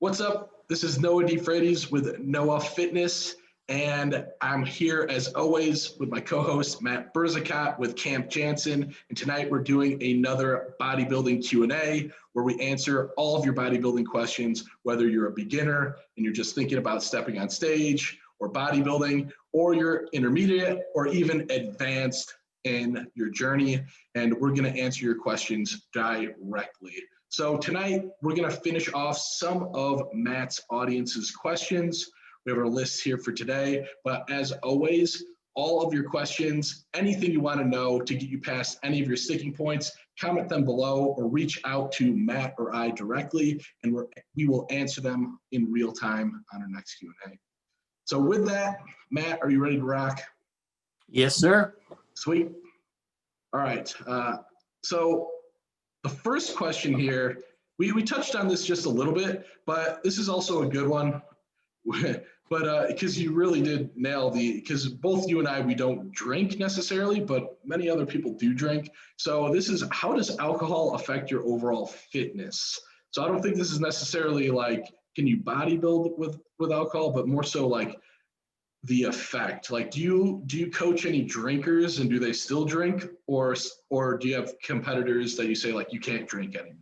What's up? This is Noah DeFreitas with Noah Fitness, and I'm here as always with my co-host Matt Berzicott with Camp Jansen. And tonight we're doing another bodybuilding Q&A where we answer all of your bodybuilding questions, whether you're a beginner and you're just thinking about stepping on stage or bodybuilding, or you're intermediate or even advanced in your journey. And we're going to answer your questions directly. So tonight, we're going to finish off some of Matt's audience's questions. We have our list here for today, but as always, all of your questions, anything you want to know to get you past any of your sticking points, comment them below or reach out to Matt or I directly, and we will answer them in real time on our next Q&A. So with that, Matt, are you ready to rock? Yes, sir. Sweet. All right. So the first question here, we touched on this just a little bit, but this is also a good one. But because you really did nail because both you and I, we don't drink necessarily, but many other people do drink. So this is, how does alcohol affect your overall fitness? So I don't think this is necessarily like, can you bodybuild with alcohol, but more so like the effect. Like, do you coach any drinkers, and do they still drink, or do you have competitors that you say like you can't drink anymore?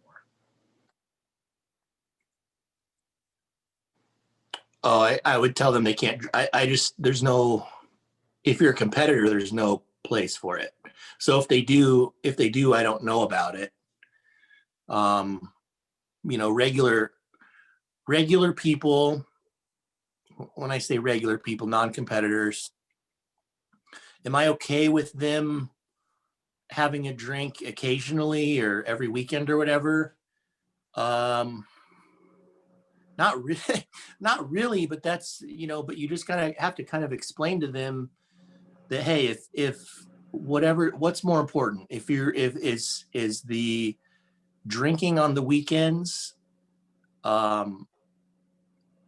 Oh, I would tell them they can't. There's no, if you're a competitor, there's no place for it. So if they do, I don't know about it. Regular people, when I say regular people, non-competitors, am I okay with them having a drink occasionally or every weekend or whatever? Not really, but that's, but you just have to kind of explain to them that, hey, if what's more important, if is the drinking on the weekends,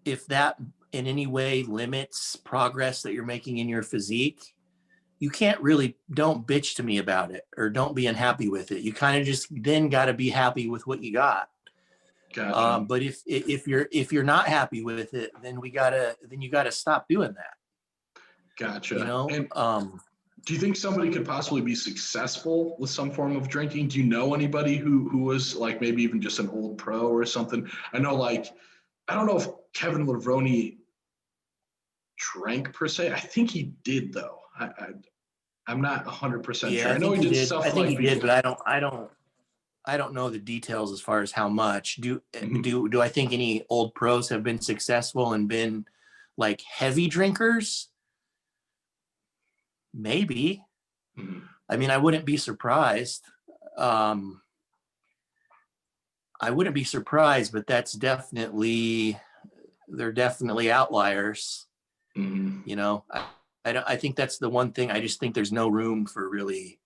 if that in any way limits progress that you're making in your physique, you don't bitch to me about it or don't be unhappy with it. You kind of just then got to be happy with what you got. Gotcha. But if you're not happy with it, then you gotta stop doing that. Gotcha. And do you think somebody could possibly be successful with some form of drinking? Do you know anybody who was like maybe even just an old pro or something? I know, I don't know if Kevin Levrone drank per se. I think he did though. I'm not 100% sure. I know he did stuff. I think he did, but I don't know the details as far as how much. Do I think any old pros have been successful and been like heavy drinkers? Maybe. Mm-hmm. I mean, I wouldn't be surprised. I wouldn't be surprised, but they're definitely outliers. Mm-hmm. I think that's the one thing. I just think there's no room for really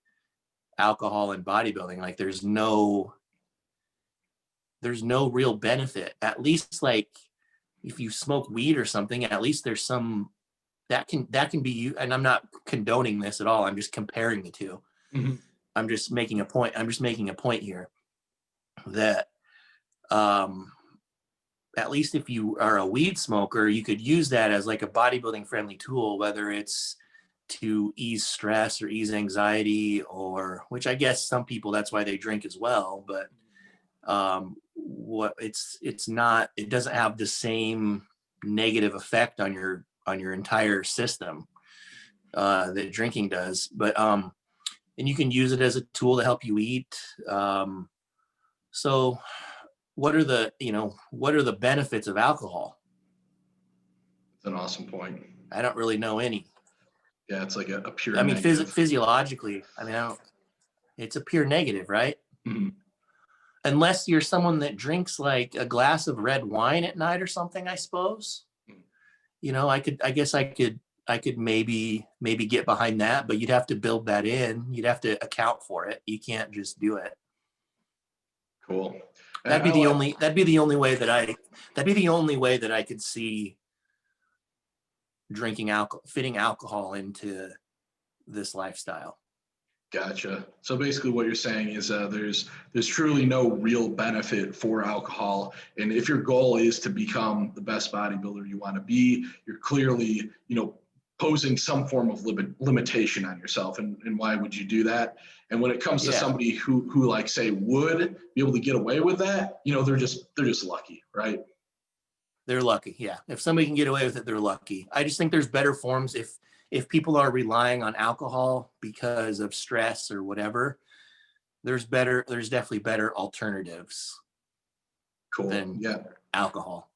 alcohol and bodybuilding. Like there's no real benefit. At least like if you smoke weed or something, at least there's some that can be you. And I'm not condoning this at all. I'm just comparing the two. Mm-hmm. I'm just making a point here that at least if you are a weed smoker, you could use that as like a bodybuilding friendly tool, whether it's to ease stress or ease anxiety, or which I guess some people, that's why they drink as well. But it doesn't have the same negative effect on your entire system that drinking does. But and you can use it as a tool to help you eat. So what are the benefits of alcohol? That's an awesome point. I don't really know any. Yeah, it's like a pure. I mean, physiologically, it's a pure negative, right? Mm-hmm. Unless you're someone that drinks like a glass of red wine at night or something, I suppose. Mm-hmm. I could maybe get behind that, but you'd have to build that in. You'd have to account for it. You can't just do it. Cool. That'd be the only way that I could see fitting alcohol into this lifestyle. Gotcha. So basically what you're saying is there's truly no real benefit for alcohol. And if your goal is to become the best bodybuilder you want to be, you're clearly, posing some form of limitation on yourself. And why would you do that? And when it comes to somebody who like say would be able to get away with that, they're just lucky, right? They're lucky. Yeah. If somebody can get away with it, they're lucky. I just think there's better forms if people are relying on alcohol because of stress or whatever, there's definitely better alternatives than alcohol.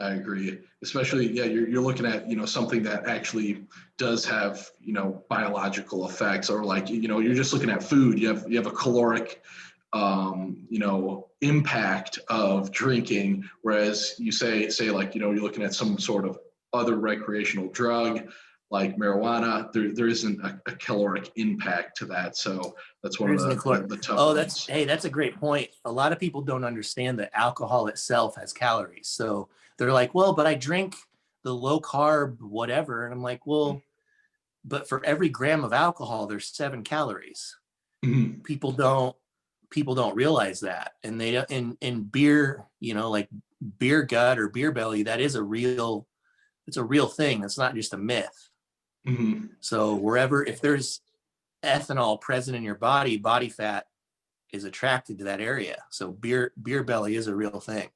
I agree. Especially, you're looking at, something that actually does have, biological effects, or like, you're just looking at food. You have a caloric, impact of drinking, whereas you say like, you're looking at some sort of other recreational drug like marijuana, there isn't a caloric impact to that. So that's one of the tough ones. That's a great point. A lot of people don't understand that alcohol itself has calories. So they're like, well, but I drink the low carb, whatever. And I'm like, well, but for every gram of alcohol, there's 7 calories. Mm-hmm. People don't realize that. And they, in beer, like beer gut or beer belly, it's a real thing. It's not just a myth. Mm-hmm. So if there's ethanol present in your body fat is attracted to that area. So beer belly is a real thing.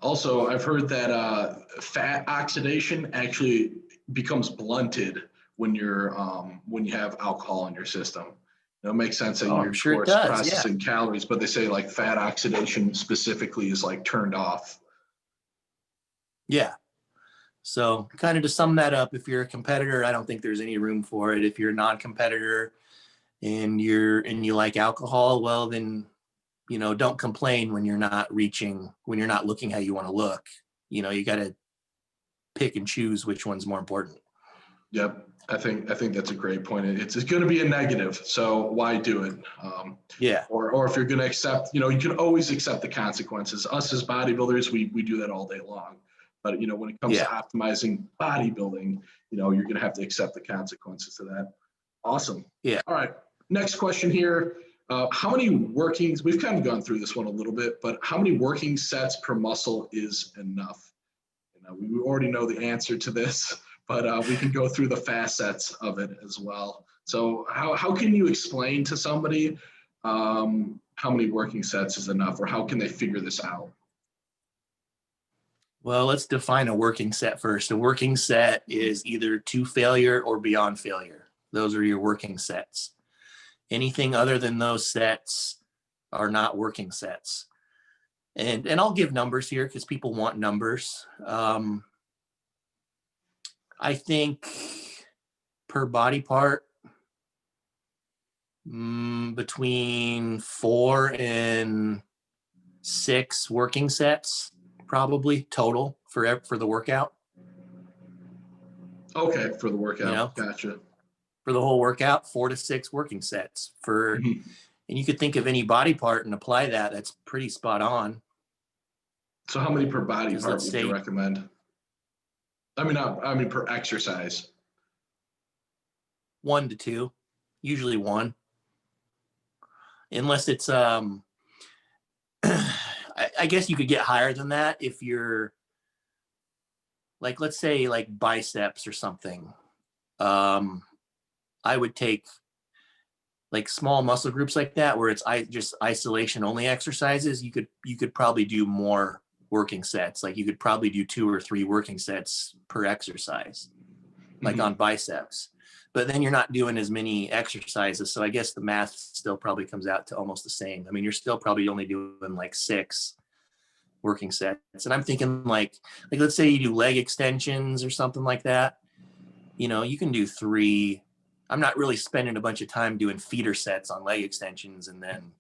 Also, I've heard that fat oxidation actually becomes blunted when you have alcohol in your system. It makes sense that you're sure processing calories, but they say like fat oxidation specifically is like turned off. Yeah. So kind of to sum that up, if you're a competitor, I don't think there's any room for it. If you're a non-competitor and you like alcohol, well, then, don't complain when you're not looking how you want to look. You got to pick and choose which one's more important. Yep. I think that's a great point. It's going to be a negative. So why do it? Or if you're going to accept, you can always accept the consequences. Us as bodybuilders, we do that all day long. But, when it comes to optimizing bodybuilding, you're going to have to accept the consequences to that. Awesome. Yeah. All right. Next question here. How many workings, we've kind of gone through this one a little bit, but how many working sets per muscle is enough? We already know the answer to this, but we can go through the facets of it as well. So how can you explain to somebody how many working sets is enough, or how can they figure this out? Well, let's define a working set first. A working set is either to failure or beyond failure. Those are your working sets. Anything other than those sets are not working sets. And I'll give numbers here because people want numbers. I think per body part, between 4 and 6 working sets, probably total for the workout. Okay, for the workout, gotcha. For the whole workout, 4 to 6 working sets and you could think of any body part and apply that. That's pretty spot on. So how many per body part would you recommend? I mean per exercise. 1 to 2, usually 1. Unless it's I guess you could get higher than that if you're like, let's say like biceps or something. I would take like small muscle groups like that where it's just isolation only exercises. You could probably do more working sets. Like you could probably do 2 or 3 working sets per exercise, like on biceps. But then you're not doing as many exercises. So I guess the math still probably comes out to almost the same. I mean, you're still probably only doing like 6 working sets. And I'm thinking like let's say you do leg extensions or something like that. You can do 3. I'm not really spending a bunch of time doing feeder sets on leg extensions. And then,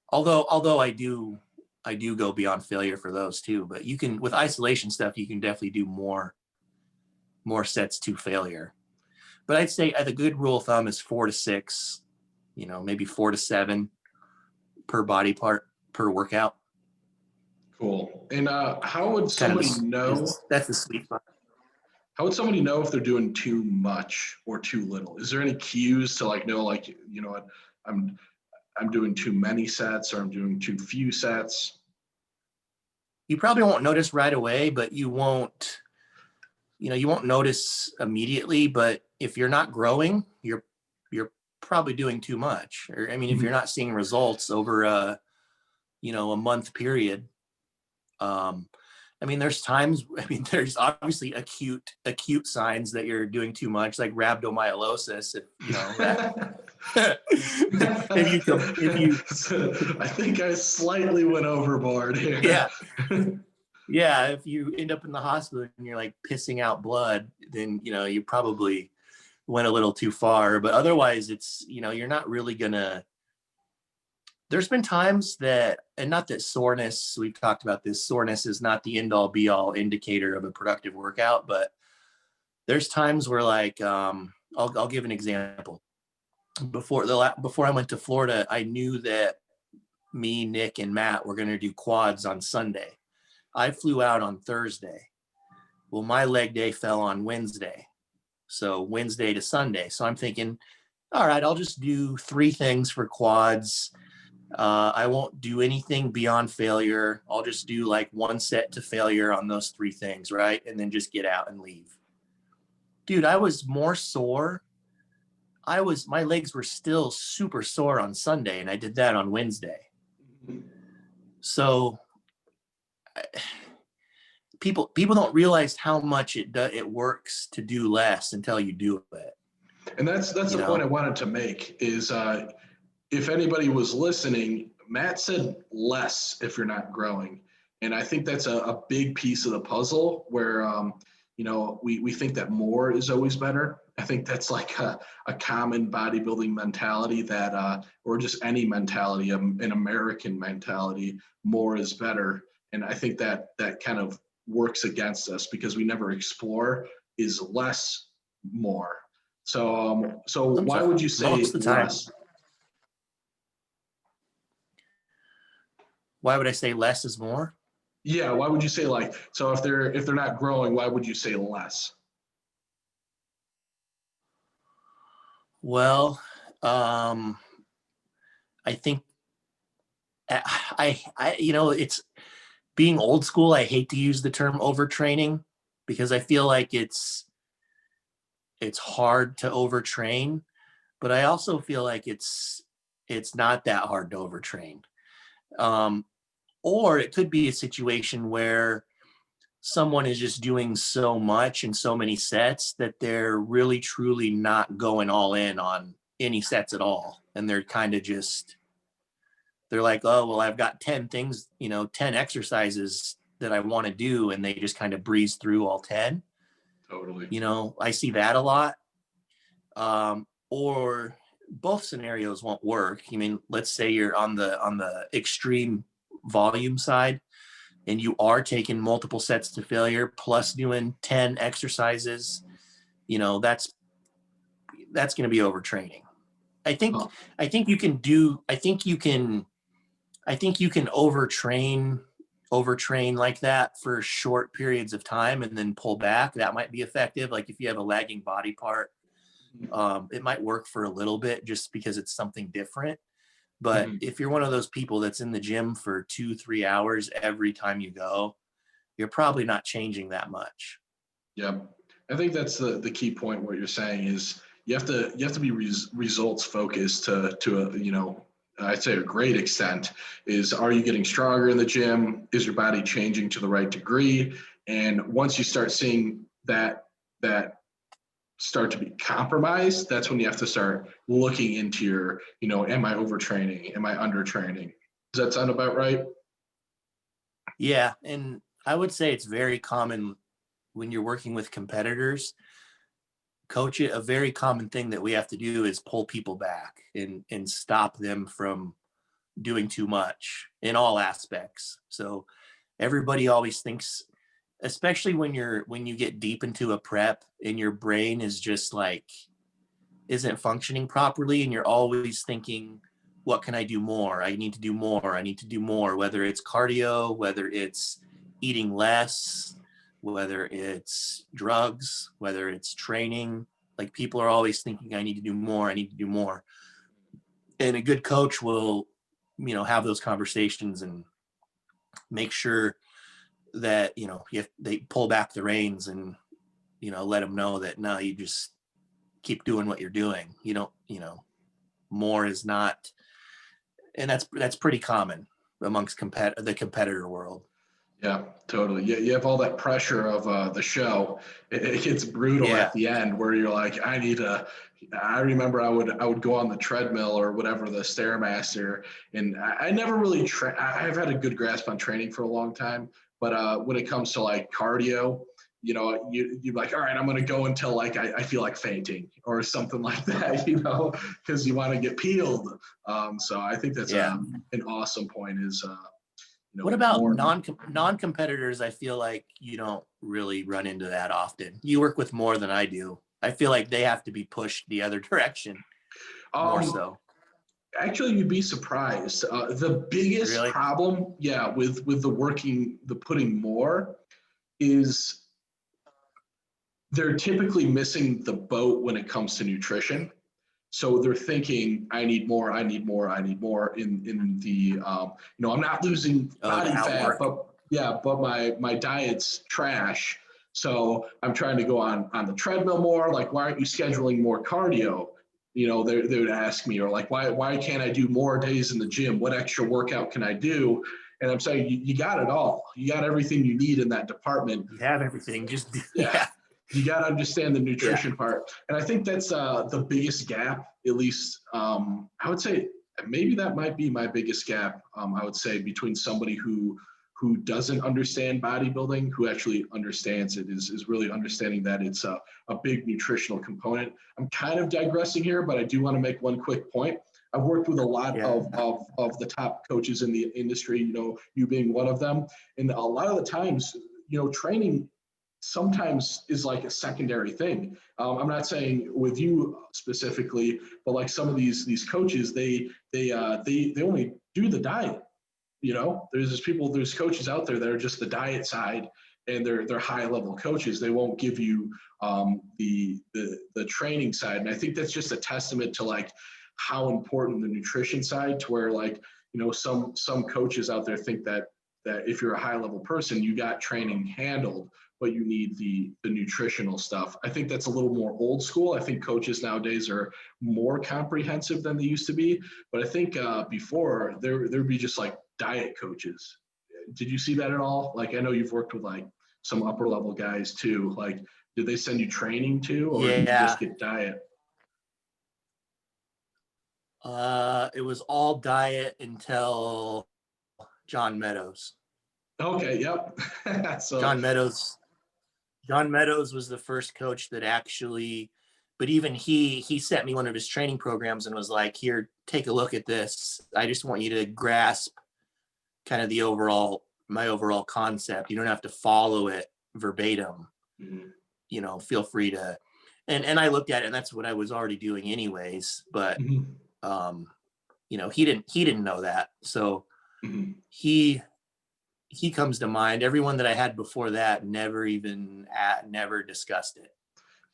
although I do go beyond failure for those too, but you can, with isolation stuff, you can definitely do more sets to failure. But I'd say the good rule of thumb is 4 to 6, maybe 4 to 7 per body part per workout. Cool. And how would somebody know? That's the sweet spot. How would somebody know if they're doing too much or too little? Is there any cues to like know, like, you know what, I'm doing too many sets or I'm doing too few sets? You probably won't notice right away, but you won't notice immediately. But if you're not growing, you're probably doing too much. Or I mean, if you're not seeing results over a month period, I mean, there's times, there's obviously acute signs that you're doing too much, like rhabdomyolysis, if you know that. if you I think I slightly went overboard here. Yeah. Yeah, if you end up in the hospital and you're like pissing out blood, then you probably went a little too far. But otherwise, it's you're not really gonna. There's been times that, and not that soreness, we've talked about this, soreness is not the end all be all indicator of a productive workout, but there's times where like, I'll give an example. Before I went to Florida, I knew that me, Nick, and Matt were going to do quads on Sunday. I flew out on Thursday. Well, my leg day fell on Wednesday. So Wednesday to Sunday. So I'm thinking, all right, I'll just do 3 things for quads. I won't do anything beyond failure. I'll just do like 1 set to failure on those 3 things, right? And then just get out and leave. Dude, I was more sore. My legs were still super sore on Sunday, and I did that on Wednesday. So people don't realize how much it works to do less until you do it. And that's the point I wanted to make is, if anybody was listening, Matt said less if you're not growing. And I think that's a big piece of the puzzle where, we think that more is always better. I think that's like a common bodybuilding mentality that, or just any mentality, an American mentality, more is better. And I think that kind of works against us because we never explore is less more. So why would you say most of the time, less? Why would I say less is more? Yeah, why would you say like, so if they're not growing, why would you say less? Well, I think it's being old school. I hate to use the term overtraining because I feel like it's hard to overtrain, but I also feel like it's not that hard to overtrain. Or it could be a situation where someone is just doing so much in so many sets that they're really truly not going all in on any sets at all. And they're kind of they're like, oh, well, I've got 10 things, 10 exercises that I want to do. And they just kind of breeze through all 10. Totally. I see that a lot. Or both scenarios won't work. I mean, let's say you're on the extreme volume side and you are taking multiple sets to failure plus doing 10 exercises, that's going to be overtraining. I think you can overtrain like that for short periods of time and then pull back. That might be effective. Like if you have a lagging body part, it might work for a little bit just because it's something different. But if you're one of those people that's in the gym for 2-3 hours every time you go, you're probably not changing that much. Yeah. I think that's the key point. What you're saying is you have to be results focused to I'd say a great extent. Is, are you getting stronger in the gym? Is your body changing to the right degree? And once you start seeing that start to be compromised, that's when you have to start looking into your, am I overtraining? Am I undertraining? Does that sound about right? Yeah. And I would say it's very common when you're working with competitors. Coach, a very common thing that we have to do is pull people back and stop them from doing too much in all aspects. So everybody always thinks, especially when you get deep into a prep and your brain is just like, isn't functioning properly. And you're always thinking, what can I do more? I need to do more. I need to do more, whether it's cardio, whether it's eating less, whether it's drugs, whether it's training. Like, people are always thinking, I need to do more, I need to do more. And a good coach will, have those conversations and make sure that, they pull back the reins and, let them know that, no, you just keep doing what you're doing. You don't, more is not. And that's pretty common amongst the competitor world. Yeah, totally. Yeah, you have all that pressure of the show. It gets brutal at the end where you're like, I remember I would go on the treadmill or whatever, the Stairmaster, and I never really I've had a good grasp on training for a long time, but when it comes to like cardio, you're like, all right, I'm going to go until like I feel like fainting or something like that, because you want to get peeled. So I think that's an awesome point is, what about non-competitors? I feel like you don't really run into that often. You work with more than I do. I feel like they have to be pushed the other direction more so. Actually, you'd be surprised. The biggest problem, with the putting more is they're typically missing the boat when it comes to nutrition. So they're thinking, I need more in the, I'm not losing body fat, but my diet's trash. So I'm trying to go on the treadmill more. Like, why aren't you scheduling more cardio? They would ask me, or like, why can't I do more days in the gym? What extra workout can I do? And I'm saying, you got it all. You got everything you need in that department. You have everything. Just You got to understand the nutrition part. And I think that's the biggest gap, at least I would say maybe that might be my biggest gap, I would say, between somebody who doesn't understand bodybuilding, who actually understands it, is really understanding that it's a big nutritional component. I'm kind of digressing here, but I do want to make one quick point. I've worked with a lot of the top coaches in the industry, you being one of them. And a lot of the times, training sometimes is like a secondary thing. I'm not saying with you specifically, but like some of these coaches, they only do the diet. There's coaches out there that are just the diet side, and they're high level coaches. They won't give you the training side. And I think that's just a testament to like how important the nutrition side, to where like, some coaches out there think that if you're a high level person, you got training handled, but you need the nutritional stuff. I think that's a little more old school. I think coaches nowadays are more comprehensive than they used to be. But I think before there'd be just like diet coaches. Did you see that at all? Like, I know you've worked with like some upper level guys too. Like, did they send you training too, or did you just get diet? It was all diet until John Meadows. Okay, yep. So John Meadows was the first coach that actually, but even he sent me one of his training programs and was like, here, take a look at this. I just want you to grasp kind of my overall concept. You don't have to follow it verbatim. Mm-hmm. Feel free to, and I looked at it, and that's what I was already doing anyways, but mm-hmm. He didn't know that. So mm-hmm. He comes to mind. Everyone that I had before that never discussed it.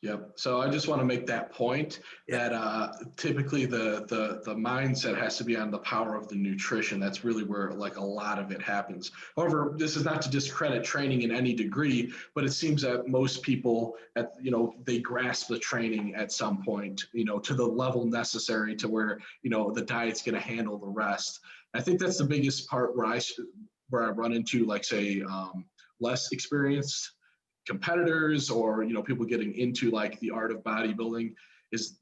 Yep. So I just want to make that point that typically the mindset has to be on the power of the nutrition. That's really where like a lot of it happens. However, this is not to discredit training in any degree, but it seems that most people they grasp the training at some point, to the level necessary to where, the diet's going to handle the rest. I think that's the biggest part where I run into, like, say, less experienced competitors or, people getting into like the art of bodybuilding is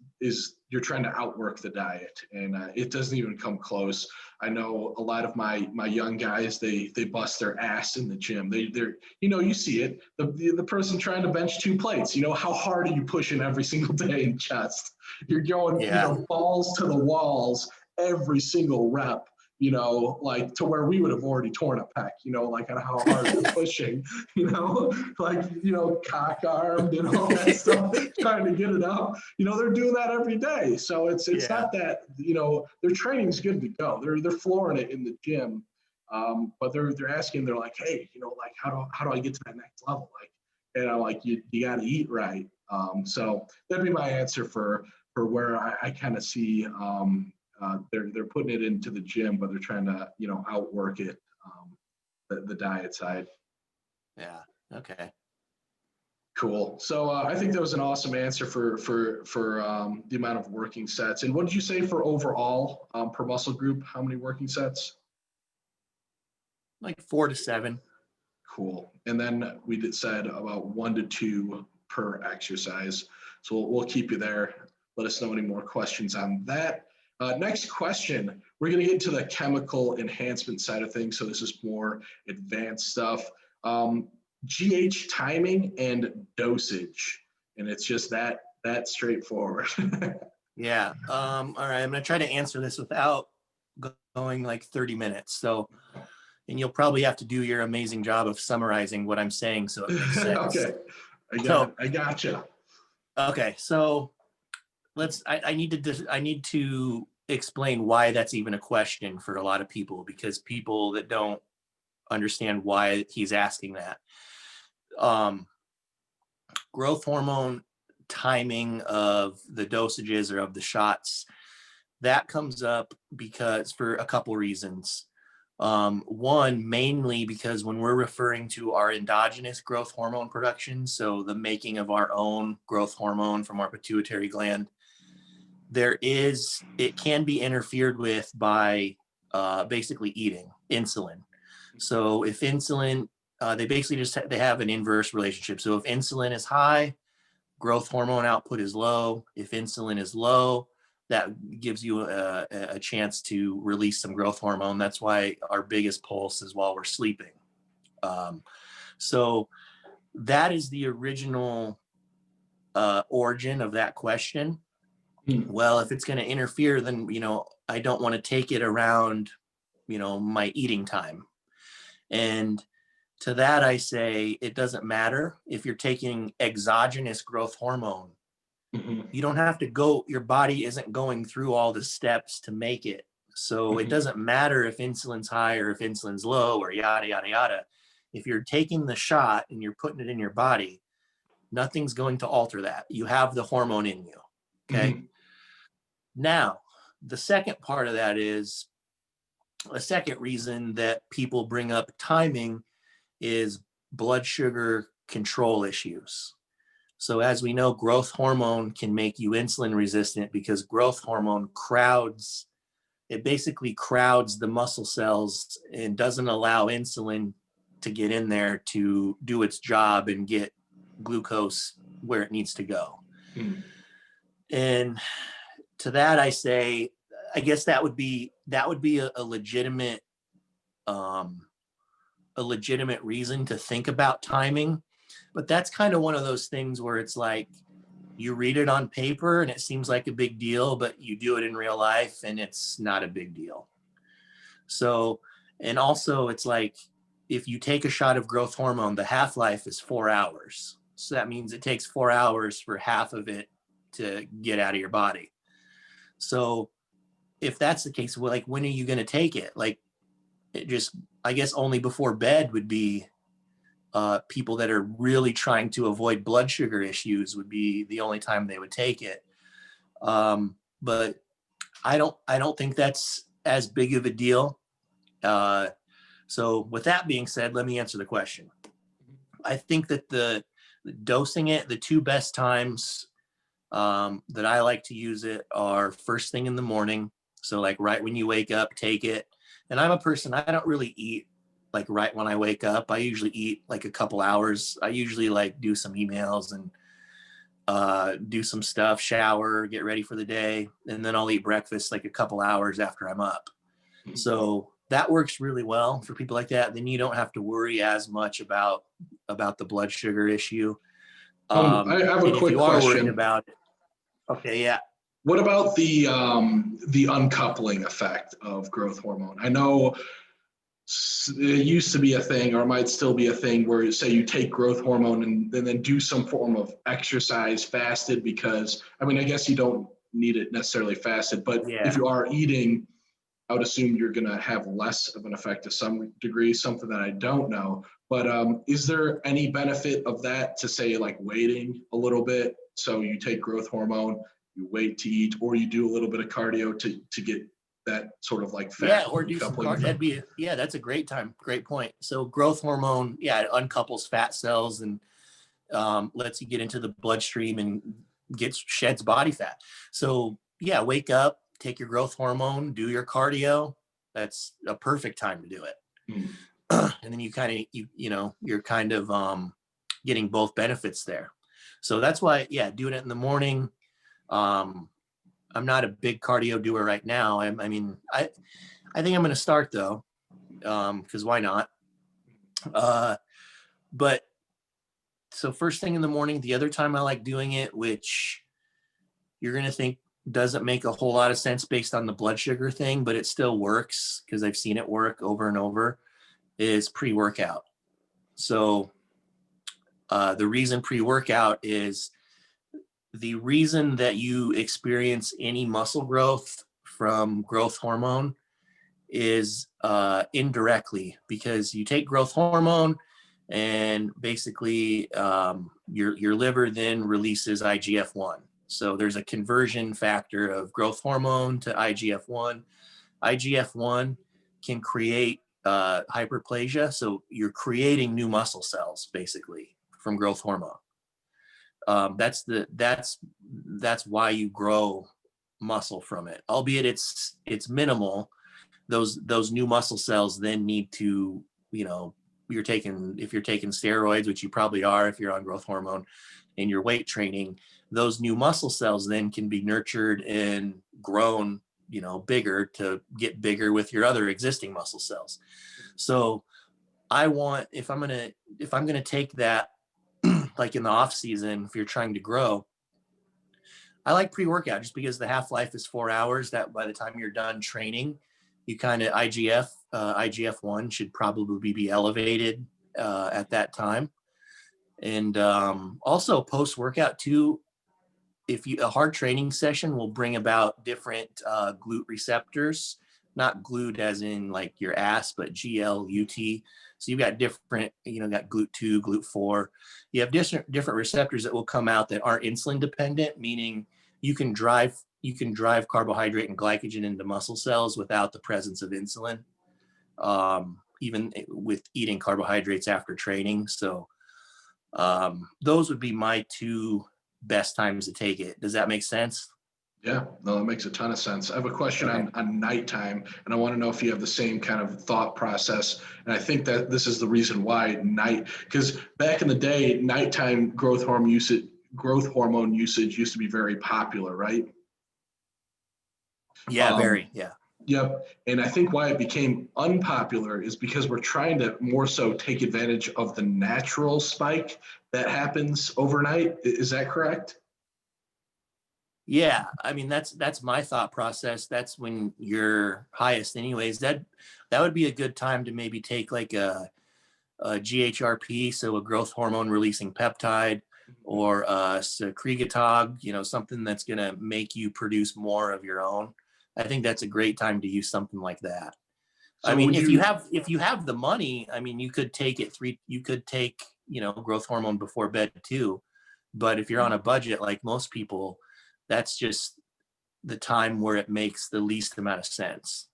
you're trying to outwork the diet, and it doesn't even come close. I know a lot of my young guys, they bust their ass in the gym. They're you see it, the person trying to bench 2 plates, how hard are you pushing every single day in chest? You're going, balls to the walls every single rep. Like to where we would have already torn a pec, like on how hard they're pushing, like, cock armed and all that stuff, trying to get it up. They're doing that every day. So it's not that, their training's good to go. They're flooring it in the gym. But they're asking, they're like, hey, like, how do I get to that next level? Like, And I'm like, you got to eat right. So that'd be my answer for where I kind of see they're putting it into the gym, but they're trying to, outwork it, the diet side. Yeah. Okay. Cool. So I think that was an awesome answer for the amount of working sets. And what did you say for overall per muscle group? How many working sets? Like 4 to 7. Cool. And then we said about 1 to 2 per exercise. So we'll keep you there. Let us know any more questions on that. Next question, we're going to get into the chemical enhancement side of things. So this is more advanced stuff. GH timing and dosage. And it's just that straightforward. Yeah. All right. I'm going to try to answer this without going like 30 minutes. So, and you'll probably have to do your amazing job of summarizing what I'm saying so it makes sense. Okay. I gotcha. Okay. So I need to explain why that's even a question for a lot of people, because people that don't understand why he's asking that. Growth hormone timing of the dosages or of the shots, that comes up because for a couple reasons. One, mainly because when we're referring to our endogenous growth hormone production, so the making of our own growth hormone from our pituitary gland, it can be interfered with by basically eating insulin. So if insulin, they basically they have an inverse relationship. So if insulin is high, growth hormone output is low. If insulin is low, that gives you a chance to release some growth hormone. That's why our biggest pulse is while we're sleeping. So that is the original origin of that question. Well, if it's going to interfere, then, I don't want to take it around, my eating time. And to that, I say it doesn't matter if you're taking exogenous growth hormone. You don't have to go, your body isn't going through all the steps to make it. So it doesn't matter if insulin's high or if insulin's low or yada, yada, yada. If you're taking the shot and you're putting it in your body, nothing's going to alter that. You have the hormone in you. Okay. Now, the second part of that is a second reason that people bring up timing is blood sugar control issues. So as we know, growth hormone can make you insulin resistant because growth hormone basically crowds the muscle cells and doesn't allow insulin to get in there to do its job and get glucose where it needs to go. And to that, I say, I guess that would be a legitimate reason to think about timing. But that's kind of one of those things where it's like you read it on paper and it seems like a big deal, but you do it in real life and it's not a big deal. So, and also it's like if you take a shot of growth hormone, the half-life is 4 hours. So that means it takes 4 hours for half of it to get out of your body. So if that's the case, well, like, when are you going to take it? Like, I guess only before bed would be people that are really trying to avoid blood sugar issues would be the only time they would take it. But I don't think that's as big of a deal. So with that being said, let me answer the question. I think that the dosing it, the two best times that I like to use it are first thing in the morning. So like right when you wake up, take it. And I'm a person, I don't really eat like right when I wake up. I usually eat like a couple hours. I usually like do some emails and do some stuff, shower, get ready for the day. And then I'll eat breakfast like a couple hours after I'm up. So that works really well for people like that. Then you don't have to worry as much about the blood sugar issue. I have a quick question about it. Okay, yeah. What about the uncoupling effect of growth hormone? I know it used to be a thing, or it might still be a thing, where say you take growth hormone and then do some form of exercise fasted, because I mean, I guess you don't need it necessarily fasted, but if you are eating I would assume you're going to have less of an effect to some degree, something that I don't know. But is there any benefit of that to say like waiting a little bit? So you take growth hormone, you wait to eat, or you do a little bit of cardio to get that sort of like fat or do some coupling. cardio. That's a great point. So growth hormone, it uncouples fat cells and lets you get into the bloodstream and sheds body fat. So wake up, take your growth hormone, do your cardio. That's a perfect time to do it. And then you're kind of getting both benefits there. So that's why, doing it in the morning. I'm not a big cardio doer right now. I think I'm going to start though, because why not? But so first thing in the morning, the other time I like doing it, which you're going to think doesn't make a whole lot of sense based on the blood sugar thing, but it still works because I've seen it work over and over, is pre-workout. So the reason pre-workout is the reason that you experience any muscle growth from growth hormone is indirectly, because you take growth hormone and basically your liver then releases IGF-1. So there's a conversion factor of growth hormone to IGF-1. IGF-1 can create hyperplasia. So you're creating new muscle cells basically from growth hormone. That's why you grow muscle from it, albeit it's minimal. Those new muscle cells then need to, if you're taking steroids, which you probably are if you're on growth hormone and you're weight training, those new muscle cells then can be nurtured and grown, bigger to get bigger with your other existing muscle cells. So if I'm going to take that, like in the off season, if you're trying to grow, I like pre-workout just because the half-life is 4 hours. That by the time you're done training, you kind of IGF-1 should probably be elevated at that time. And also post-workout too, a hard training session will bring about different glute receptors, not glute as in like your ass, but GLUT. So you've got different, got GLUT2, GLUT4. You have different receptors that will come out that aren't insulin dependent, meaning you can drive carbohydrate and glycogen into muscle cells without the presence of insulin, even with eating carbohydrates after training. So those would be my two best times to take it. Does that make sense? Yeah, no, that makes a ton of sense. I have a question on nighttime, and I want to know if you have the same kind of thought process. And I think that this is the reason why because back in the day, nighttime growth hormone usage used to be very popular, right? Yeah, very, yeah. Yep. And I think why it became unpopular is because we're trying to more so take advantage of the natural spike that happens overnight. Is that correct? Yeah, I mean that's my thought process. That's when you're highest anyways. That would be a good time to maybe take like a GHRP, so a growth hormone releasing peptide, or secregatog, something that's going to make you produce more of your own. I think that's a great time to use something like that. So I mean, if you have the money, I mean, you could take growth hormone before bed too. But if you're on a budget like most people, that's just the time where it makes the least amount of sense.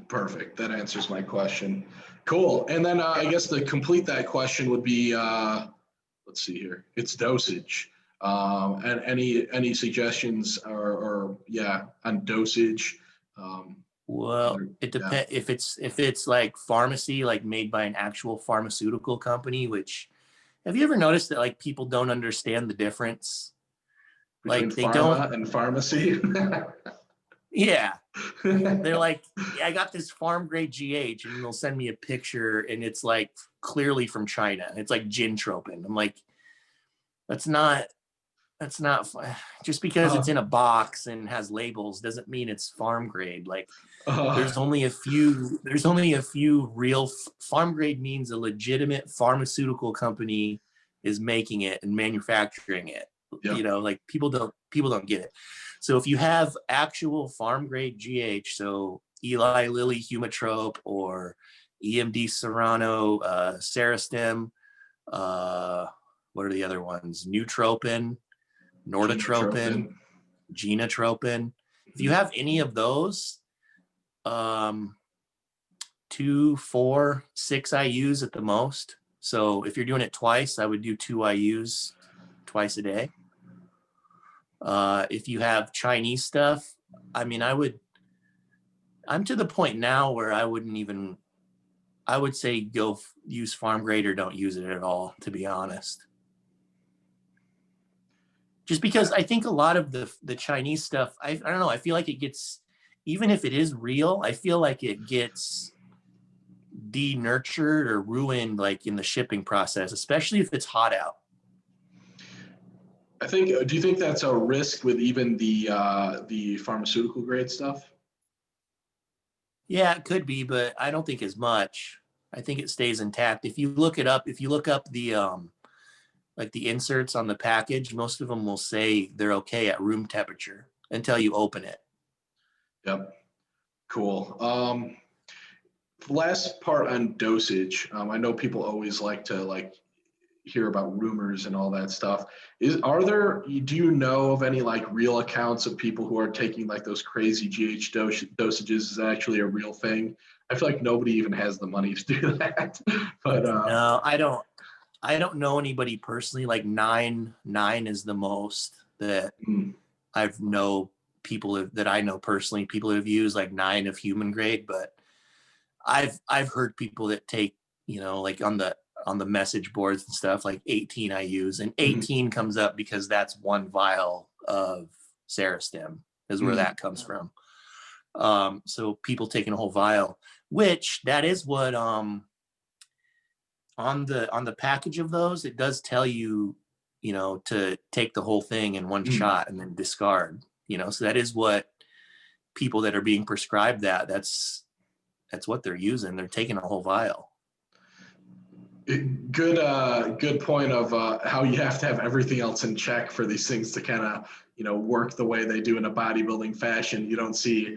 Perfect. That answers my question. Cool. And then I guess to complete that question would be, let's see here. It's dosage. And any suggestions or on dosage? Well, it depends. If it's like pharmacy, like made by an actual pharmaceutical company, which have you ever noticed that like people don't understand the difference? Between like they pharma don't and pharmacy. Yeah. They're like, I got this farm grade GH, and they'll send me a picture and it's like clearly from China. It's like gintropin. I'm like, that's not just because it's in a box and has labels doesn't mean it's farm grade. Like there's only a few real farm grade means a legitimate pharmaceutical company is making it and manufacturing it. Yep. Like people don't get it. So if you have actual farm grade GH, so Eli Lilly Humatrope or EMD Serrano, Serostim, what are the other ones? Neutropin, Nordatropin, Genotropin. If you have any of those, 2, 4, 6 IUs at the most. So if you're doing it twice, I would do 2 IUs twice a day. If you have Chinese stuff, I mean, I'm to the point now where I would say go use farm grade or don't use it at all, to be honest. Just because I think a lot of the Chinese stuff, I don't know, I feel like it gets, even if it is real, I feel like it gets denurtured or ruined like in the shipping process, especially if it's hot out. I think, do you think that's a risk with even the pharmaceutical grade stuff? Yeah, it could be, but I don't think as much. I think it stays intact. If you look up the like the inserts on the package, most of them will say they're okay at room temperature until you open it. Yep. Cool. Last part on dosage. I know people always like to hear about rumors and all that stuff. Do you know of any like real accounts of people who are taking like those crazy GH dosages? Is that actually a real thing? I feel like nobody even has the money to do that. But no, I don't know anybody personally. Like nine is the most that I've know people that I know personally, people who have used like 9 of human grade, but I've heard people that take, like on the message boards and stuff, like 18 IUs, and 18 comes up because that's 1 vial of Serostim is where that comes from. So people taking a whole vial, which that is what on the package of those, it does tell you, to take the whole thing in one shot and then discard, so that is what people that are being prescribed that's what they're using. They're taking a whole vial. Good point of how you have to have everything else in check for these things to kind of, work the way they do in a bodybuilding fashion. You don't see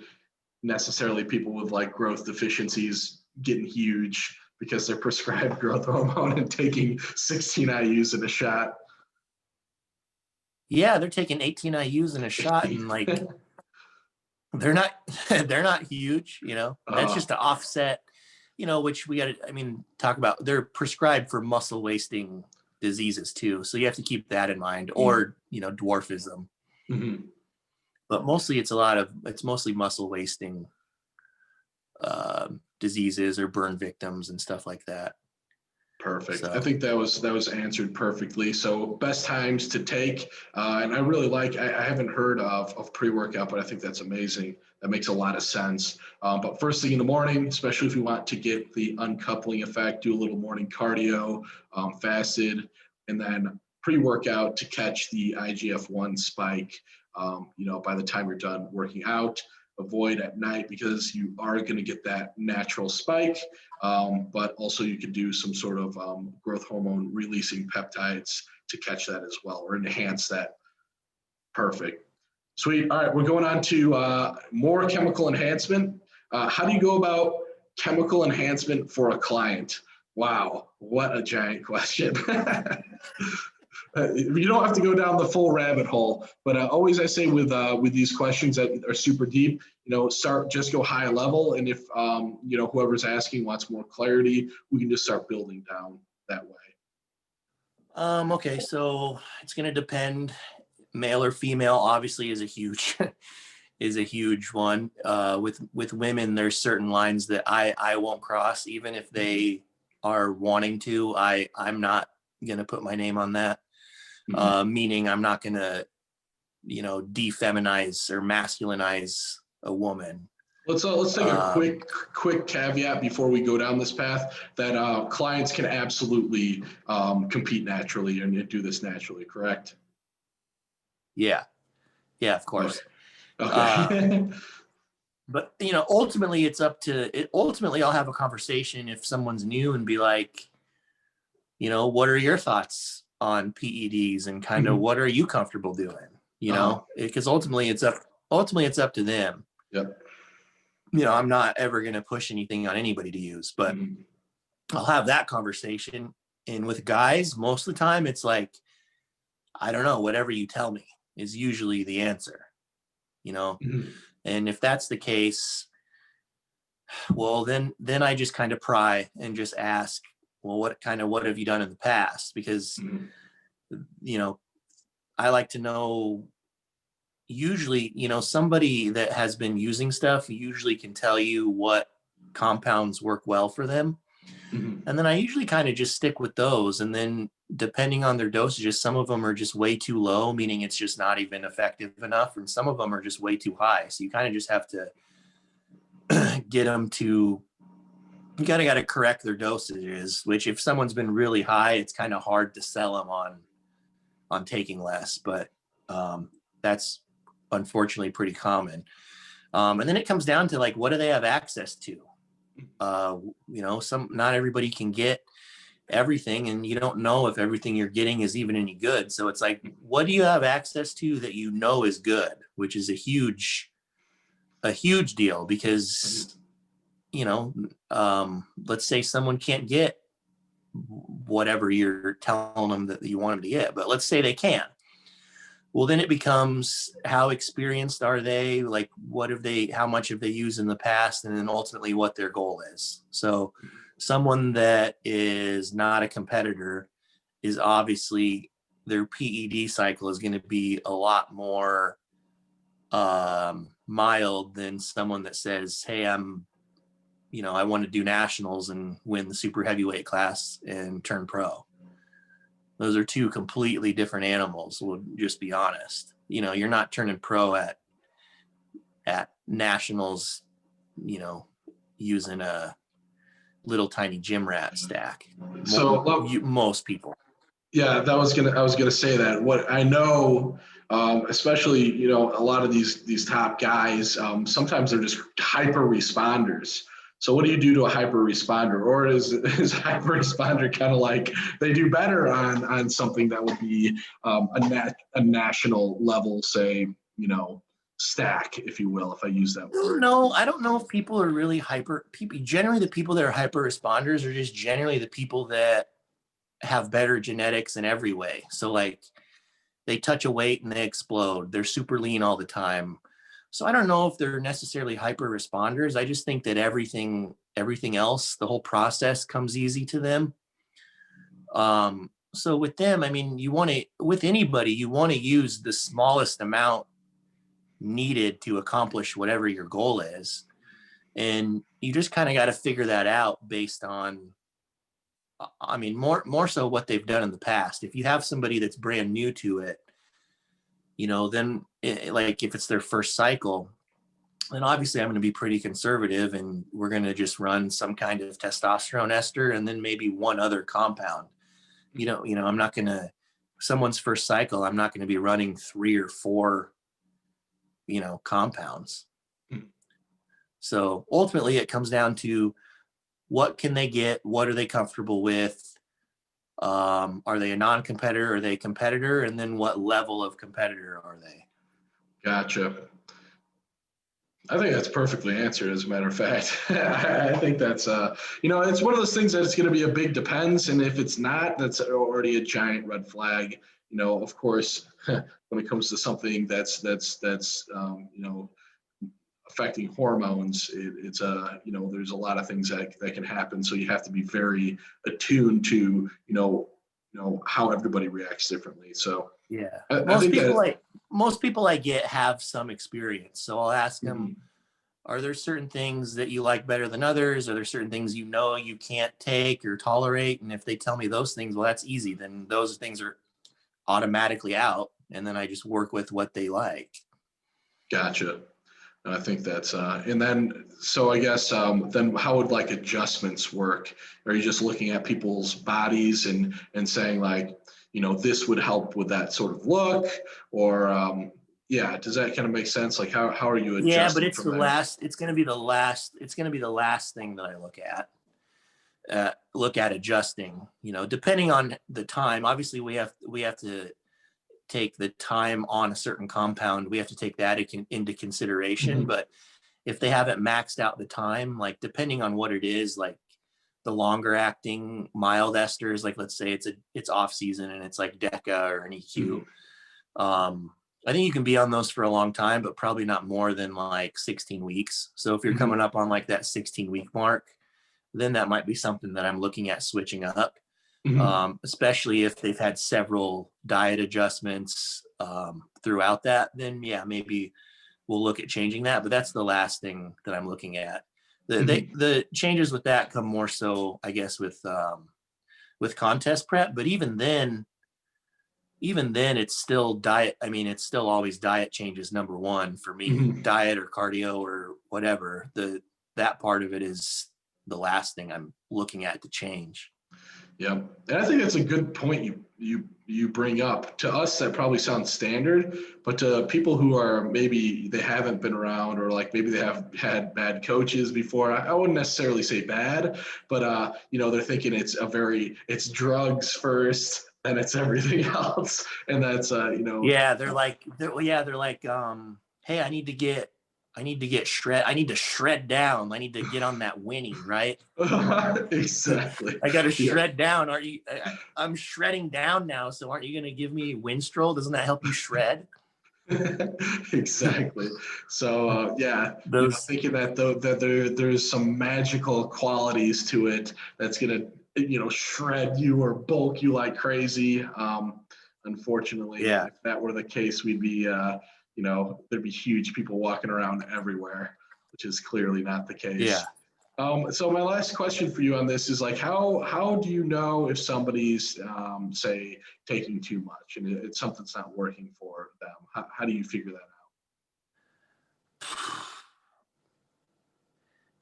necessarily people with like growth deficiencies getting huge because they're prescribed growth hormone and taking 16 IUs in a shot. Yeah, they're taking 18 IUs in a shot, and like they're not huge, That's just to offset, which we got to, talk about. They're prescribed for muscle wasting diseases too, so you have to keep that in mind, or dwarfism. But mostly it's mostly muscle wasting diseases or burn victims and stuff like that. Perfect. So I think that was answered perfectly. So best times to take, and I really I haven't heard of pre-workout, but I think that's amazing. That makes a lot of sense. But first thing in the morning, especially if you want to get the uncoupling effect, do a little morning cardio, fasted, and then pre-workout to catch the IGF-1 spike, by the time you're done working out. Avoid at night because you are going to get that natural spike, but also you could do some sort of growth hormone releasing peptides to catch that as well, or enhance that. Perfect. Sweet. All right, we're going on to more chemical enhancement. How do you go about chemical enhancement for a client? Wow, what a giant question. You don't have to go down the full rabbit hole, but always I say with these questions that are super deep, just go high level, and if whoever's asking wants more clarity, we can just start building down that way. Okay, so it's going to depend. Male or female obviously is a huge one. With women, there's certain lines that I won't cross, even if they are wanting to. I'm not going to put my name on that. Meaning I'm not going to, defeminize or masculinize a woman. Let's take a quick caveat before we go down this path that clients can absolutely compete naturally and do this naturally, correct? Yeah, of course. Okay. But ultimately it's up to it. Ultimately, I'll have a conversation if someone's new and be like, what are your thoughts on PEDs and kind of what are you comfortable doing? Because ultimately it's up ultimately it's up to them. Yep. You know, I'm not ever going to push anything on anybody to use, but I'll have that conversation. And with guys, most of the time it's like, I don't know, whatever you tell me is usually the answer, you know? And if that's the case, well, then I just kind of pry and just ask, well, what have you done in the past? Because, you know, I like to know, usually, you know, somebody that has been using stuff usually can tell you what compounds work well for them. And then I usually kind of just stick with those. And then depending on their dosages, some of them are just way too low, meaning it's just not even effective enough. And some of them are just way too high. So you kind of just have to get them to, you got to correct their dosages, which if someone's been really high, it's kind of hard to sell them on taking less, but that's unfortunately pretty common. And then it comes down to like, what do they have access to? You know, not everybody can get everything, and you don't know if everything you're getting is even any good. So it's like, what do you have access to that you know is good, which is a huge deal, because, you know, let's say someone can't get whatever you're telling them that you want them to get, but let's say they can. Well, then it becomes, how experienced are they? Like, how much have they used in the past? And then ultimately what their goal is. So someone that is not a competitor is obviously, their PED cycle is going to be a lot more mild than someone that says, hey, I want to do nationals and win the super heavyweight class and turn pro. Those are two completely different animals. We'll just be honest. You know, you're not turning pro at nationals, you know, using a little tiny gym rat stack. So most people. Yeah, I was gonna say that. What I know, especially, you know, a lot of these top guys, sometimes they're just hyper responders. So what do you do to a hyper responder? Or is hyper responder kind of like they do better on something that would be a national level, say, you know, stack, if you will, if I use that word? No, I don't know if people are really generally the people that are hyper responders are just generally the people that have better genetics in every way. So like, they touch a weight and they explode. They're super lean all the time. So I don't know if they're necessarily hyper responders. I just think that everything else, the whole process comes easy to them. So with them, I mean, with anybody, you want to use the smallest amount needed to accomplish whatever your goal is. And you just kind of got to figure that out based on, I mean, more so what they've done in the past. If you have somebody that's brand new to it, you know, then like if it's their first cycle, then obviously I'm going to be pretty conservative, and we're going to just run some kind of testosterone ester and then maybe one other compound. You know, I'm not going to, someone's first cycle, I'm not going to be running 3 or 4, you know, compounds. So ultimately it comes down to, what can they get? What are they comfortable with? Are they a non-competitor? Are they a competitor? And then what level of competitor are they? Gotcha. I think that's perfectly answered, as a matter of fact. I think that's, you know, it's one of those things that it's going to be a big depends. And if it's not, that's already a giant red flag. You know, of course, when it comes to something that's you know, affecting hormones, it's you know, there's a lot of things that can happen. So you have to be very attuned to, you know, how everybody reacts differently. So yeah, I most people I get have some experience. So I'll ask them, are there certain things that you like better than others? Are there certain things you know you can't take or tolerate? And if they tell me those things, well, that's easy. Then those things are automatically out. And then I just work with what they like. Gotcha. I think that's, and then, so I guess, then how would like adjustments work? Are you just looking at people's bodies and saying like, you know, this would help with that sort of look, or, yeah, does that kind of make sense? Like how are you adjusting? Yeah, but it's it's going to be the last thing that I look at adjusting, you know, depending on the time. Obviously we have to take the time on a certain compound. We have to take that into consideration. But if they haven't maxed out the time, like depending on what it is, like the longer acting mild esters, like let's say it's off season and it's like Deca or an EQ. I think you can be on those for a long time, but probably not more than like 16 weeks. So if you're coming up on like that 16-week mark, then that might be something that I'm looking at switching up. Especially if they've had several diet adjustments throughout that, then yeah, maybe we'll look at changing that. But that's the last thing that I'm looking at. The changes with that come more so, I guess, with contest prep. But even then it's still diet. I mean, it's still always diet changes, number one for me. Diet or cardio or whatever. That part of it is the last thing I'm looking at to change. Yeah, and I think that's a good point you bring up. To us, that probably sounds standard, but to people who are maybe they haven't been around, or like maybe they have had bad coaches before, I wouldn't necessarily say bad, but they're thinking it's drugs first and it's everything else, and that's Yeah, they're like, hey, I need to shred down. I need to get on that Winnie, right? Exactly. I got to shred down. I'm shredding down now. So aren't you going to give me Winstrol? Doesn't that help you shred? Exactly. So thinking that there's some magical qualities to it that's going to shred you or bulk you like crazy. Unfortunately, if that were the case, we'd be there'd be huge people walking around everywhere, which is clearly not the case. Yeah. So my last question for you on this is like, how do you know if somebody's say taking too much and it's something's not working for them? How do you figure that out?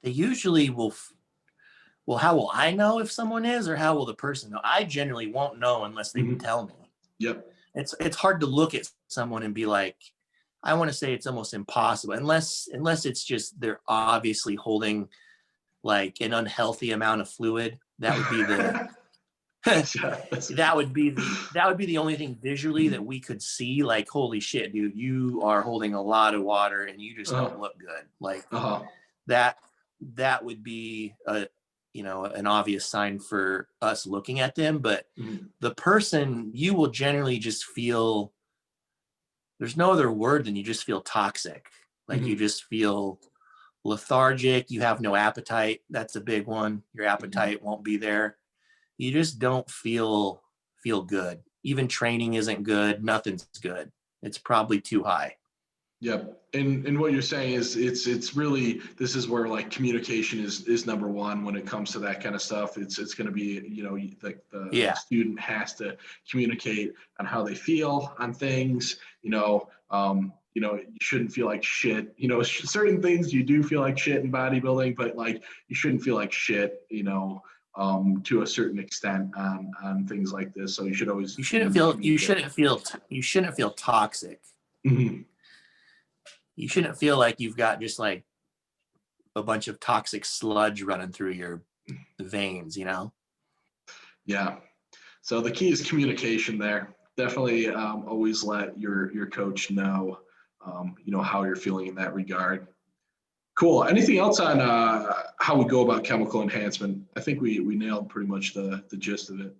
They usually will. Well, how will I know if someone is, or how will the person know? I generally won't know unless they tell me. Yep. It's hard to look at someone and be like, I want to say it's almost impossible unless it's just they're obviously holding like an unhealthy amount of fluid. That would be the that would be the only thing visually that we could see, like, holy shit, dude, you are holding a lot of water and you just don't look good. Like that would be an obvious sign for us looking at them. But the person, you will generally just feel, there's no other word than you just feel toxic. Like you just feel lethargic. You have no appetite. That's a big one. Your appetite won't be there. You just don't feel good. Even training isn't good. Nothing's good. It's probably too high. Yep. And what you're saying is it's really, this is where like communication is number one when it comes to that kind of stuff. It's going to be, the student has to communicate on how they feel on things, you shouldn't feel like shit, certain things you do feel like shit in bodybuilding, but like you shouldn't feel like shit, to a certain extent on things like this. So you shouldn't feel toxic. You shouldn't feel like you've got just like a bunch of toxic sludge running through your veins, Yeah. So the key is communication there. Definitely always let your coach know, how you're feeling in that regard. Cool. Anything else on how we go about chemical enhancement? I think we nailed pretty much the gist of it.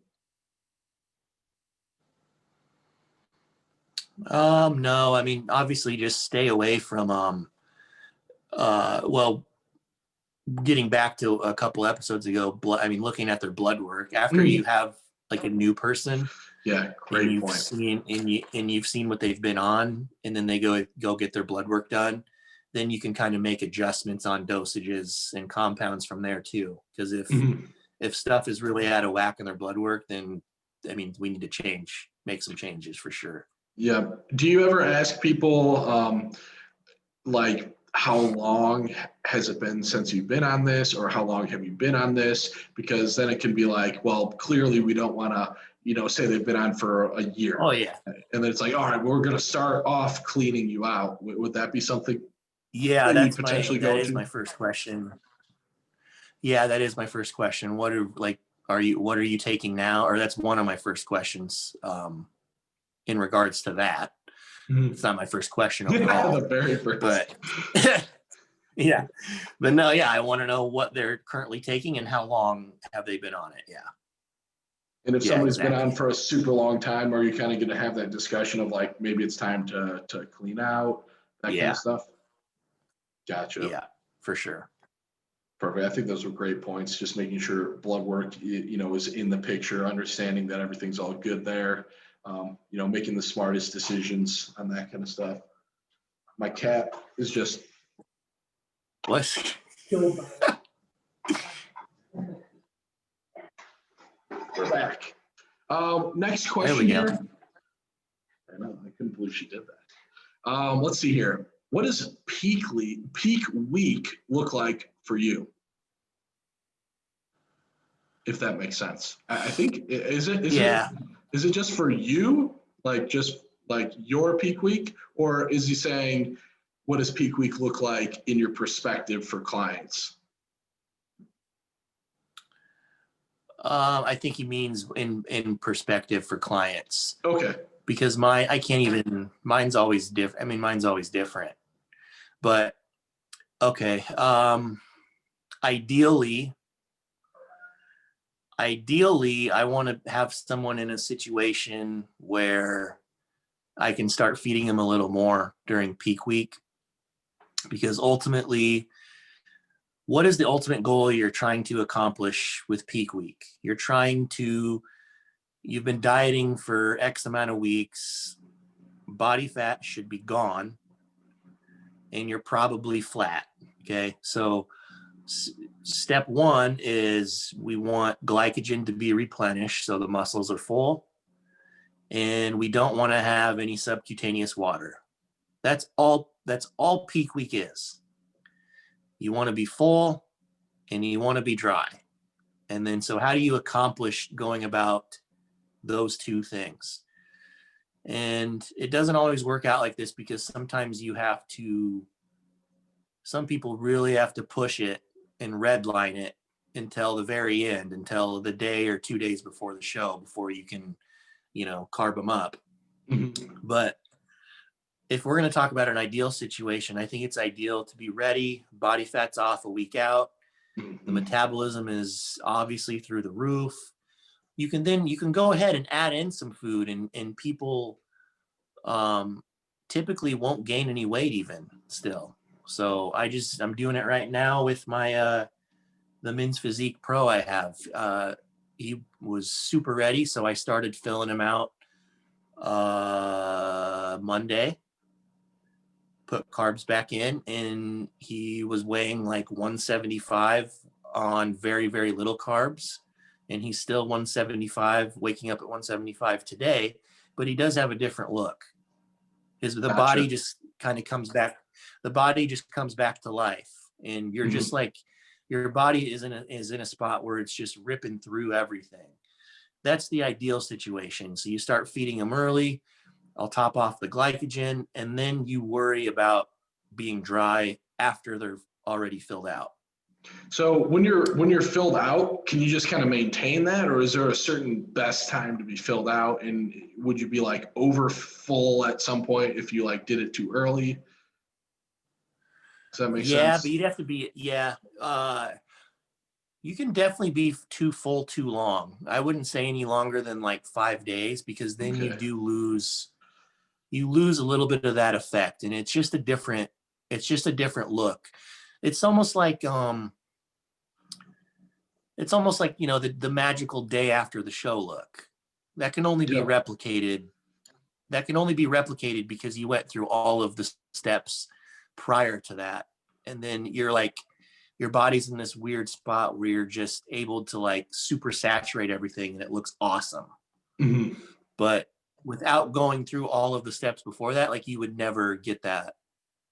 No, I mean, obviously just stay away from, getting back to a couple episodes ago, looking at their blood work after you have like a new person. Yeah. Great point. You've seen what they've been on, and then they go get their blood work done. Then you can kind of make adjustments on dosages and compounds from there too. Because if stuff is really out of whack in their blood work, then, I mean, we need to make some changes for sure. Yeah. Do you ever ask people, like, how long has it been since you've been on this, or how long have you been on this? Because then it can be like, well, clearly we don't want to, say they've been on for a year. Oh yeah. And then it's like, all right, we're going to start off cleaning you out. Would that be something? Yeah, that is my first question. Yeah, that is my first question. What are you taking now? Or that's one of my first questions. in regards to that. It's not my first question overall. The very first. But yeah. But no, yeah, I want to know what they're currently taking and how long have they been on it. Yeah. And if somebody's been on for a super long time, are you kind of going to have that discussion of like, maybe it's time to clean out, that kind of stuff? Gotcha. Yeah, for sure. Perfect. I think those were great points. Just making sure blood work, is in the picture, understanding that everything's all good there, making the smartest decisions on that kind of stuff. My cat is just. What? We're back. Next question here. I know, I couldn't believe she did that. Let's see here. What does peak week look like for you? If that makes sense. I think, is it just for you? Like just like your peak week? Or is he saying, what does peak week look like in your perspective for clients? I think he means in perspective for clients. Okay. Because mine's always different. I mean, mine's always different. But okay. Ideally, I want to have someone in a situation where I can start feeding them a little more during peak week. Because ultimately, what is the ultimate goal you're trying to accomplish with peak week? You've been dieting for X amount of weeks, body fat should be gone, and you're probably flat, okay? So step one is we want glycogen to be replenished so the muscles are full, and we don't want to have any subcutaneous water. That's all peak week is. You want to be full and you want to be dry. And then, so how do you accomplish going about those two things? And it doesn't always work out like this, because sometimes some people really have to push it and redline it until the very end, until the day or 2 days before the show, before you can, carb them up. Mm-hmm. But if we're going to talk about an ideal situation, I think it's ideal to be ready. Body fat's off a week out. Mm-hmm. The metabolism is obviously through the roof. You can go ahead and add in some food, and people typically won't gain any weight even still. So I'm doing it right now with my the Men's Physique Pro I have. He was super ready, so I started filling him out Monday. Put carbs back in, and he was weighing like 175 on very, very little carbs. And he's still 175, waking up at 175 today, but he does have a different look. The body just kind of comes back. The body just comes back to life. And you're just like, your body is in a spot where it's just ripping through everything. That's the ideal situation. So you start feeding them early. I'll top off the glycogen, and then you worry about being dry after they're already filled out. So when you're filled out, can you just kind of maintain that, or is there a certain best time to be filled out? And would you be like over full at some point if you like did it too early? Does that make sense? Yeah, but you'd have to be, you can definitely be too full too long. I wouldn't say any longer than like 5 days, because then you lose a little bit of that effect, and it's just a different look. It's almost like the magical day after the show look. That can only be replicated. That can only be replicated because you went through all of the steps prior to that. And then you're like, your body's in this weird spot where you're just able to like super saturate everything, and it looks awesome. Mm-hmm. But without going through all of the steps before that, like you would never get that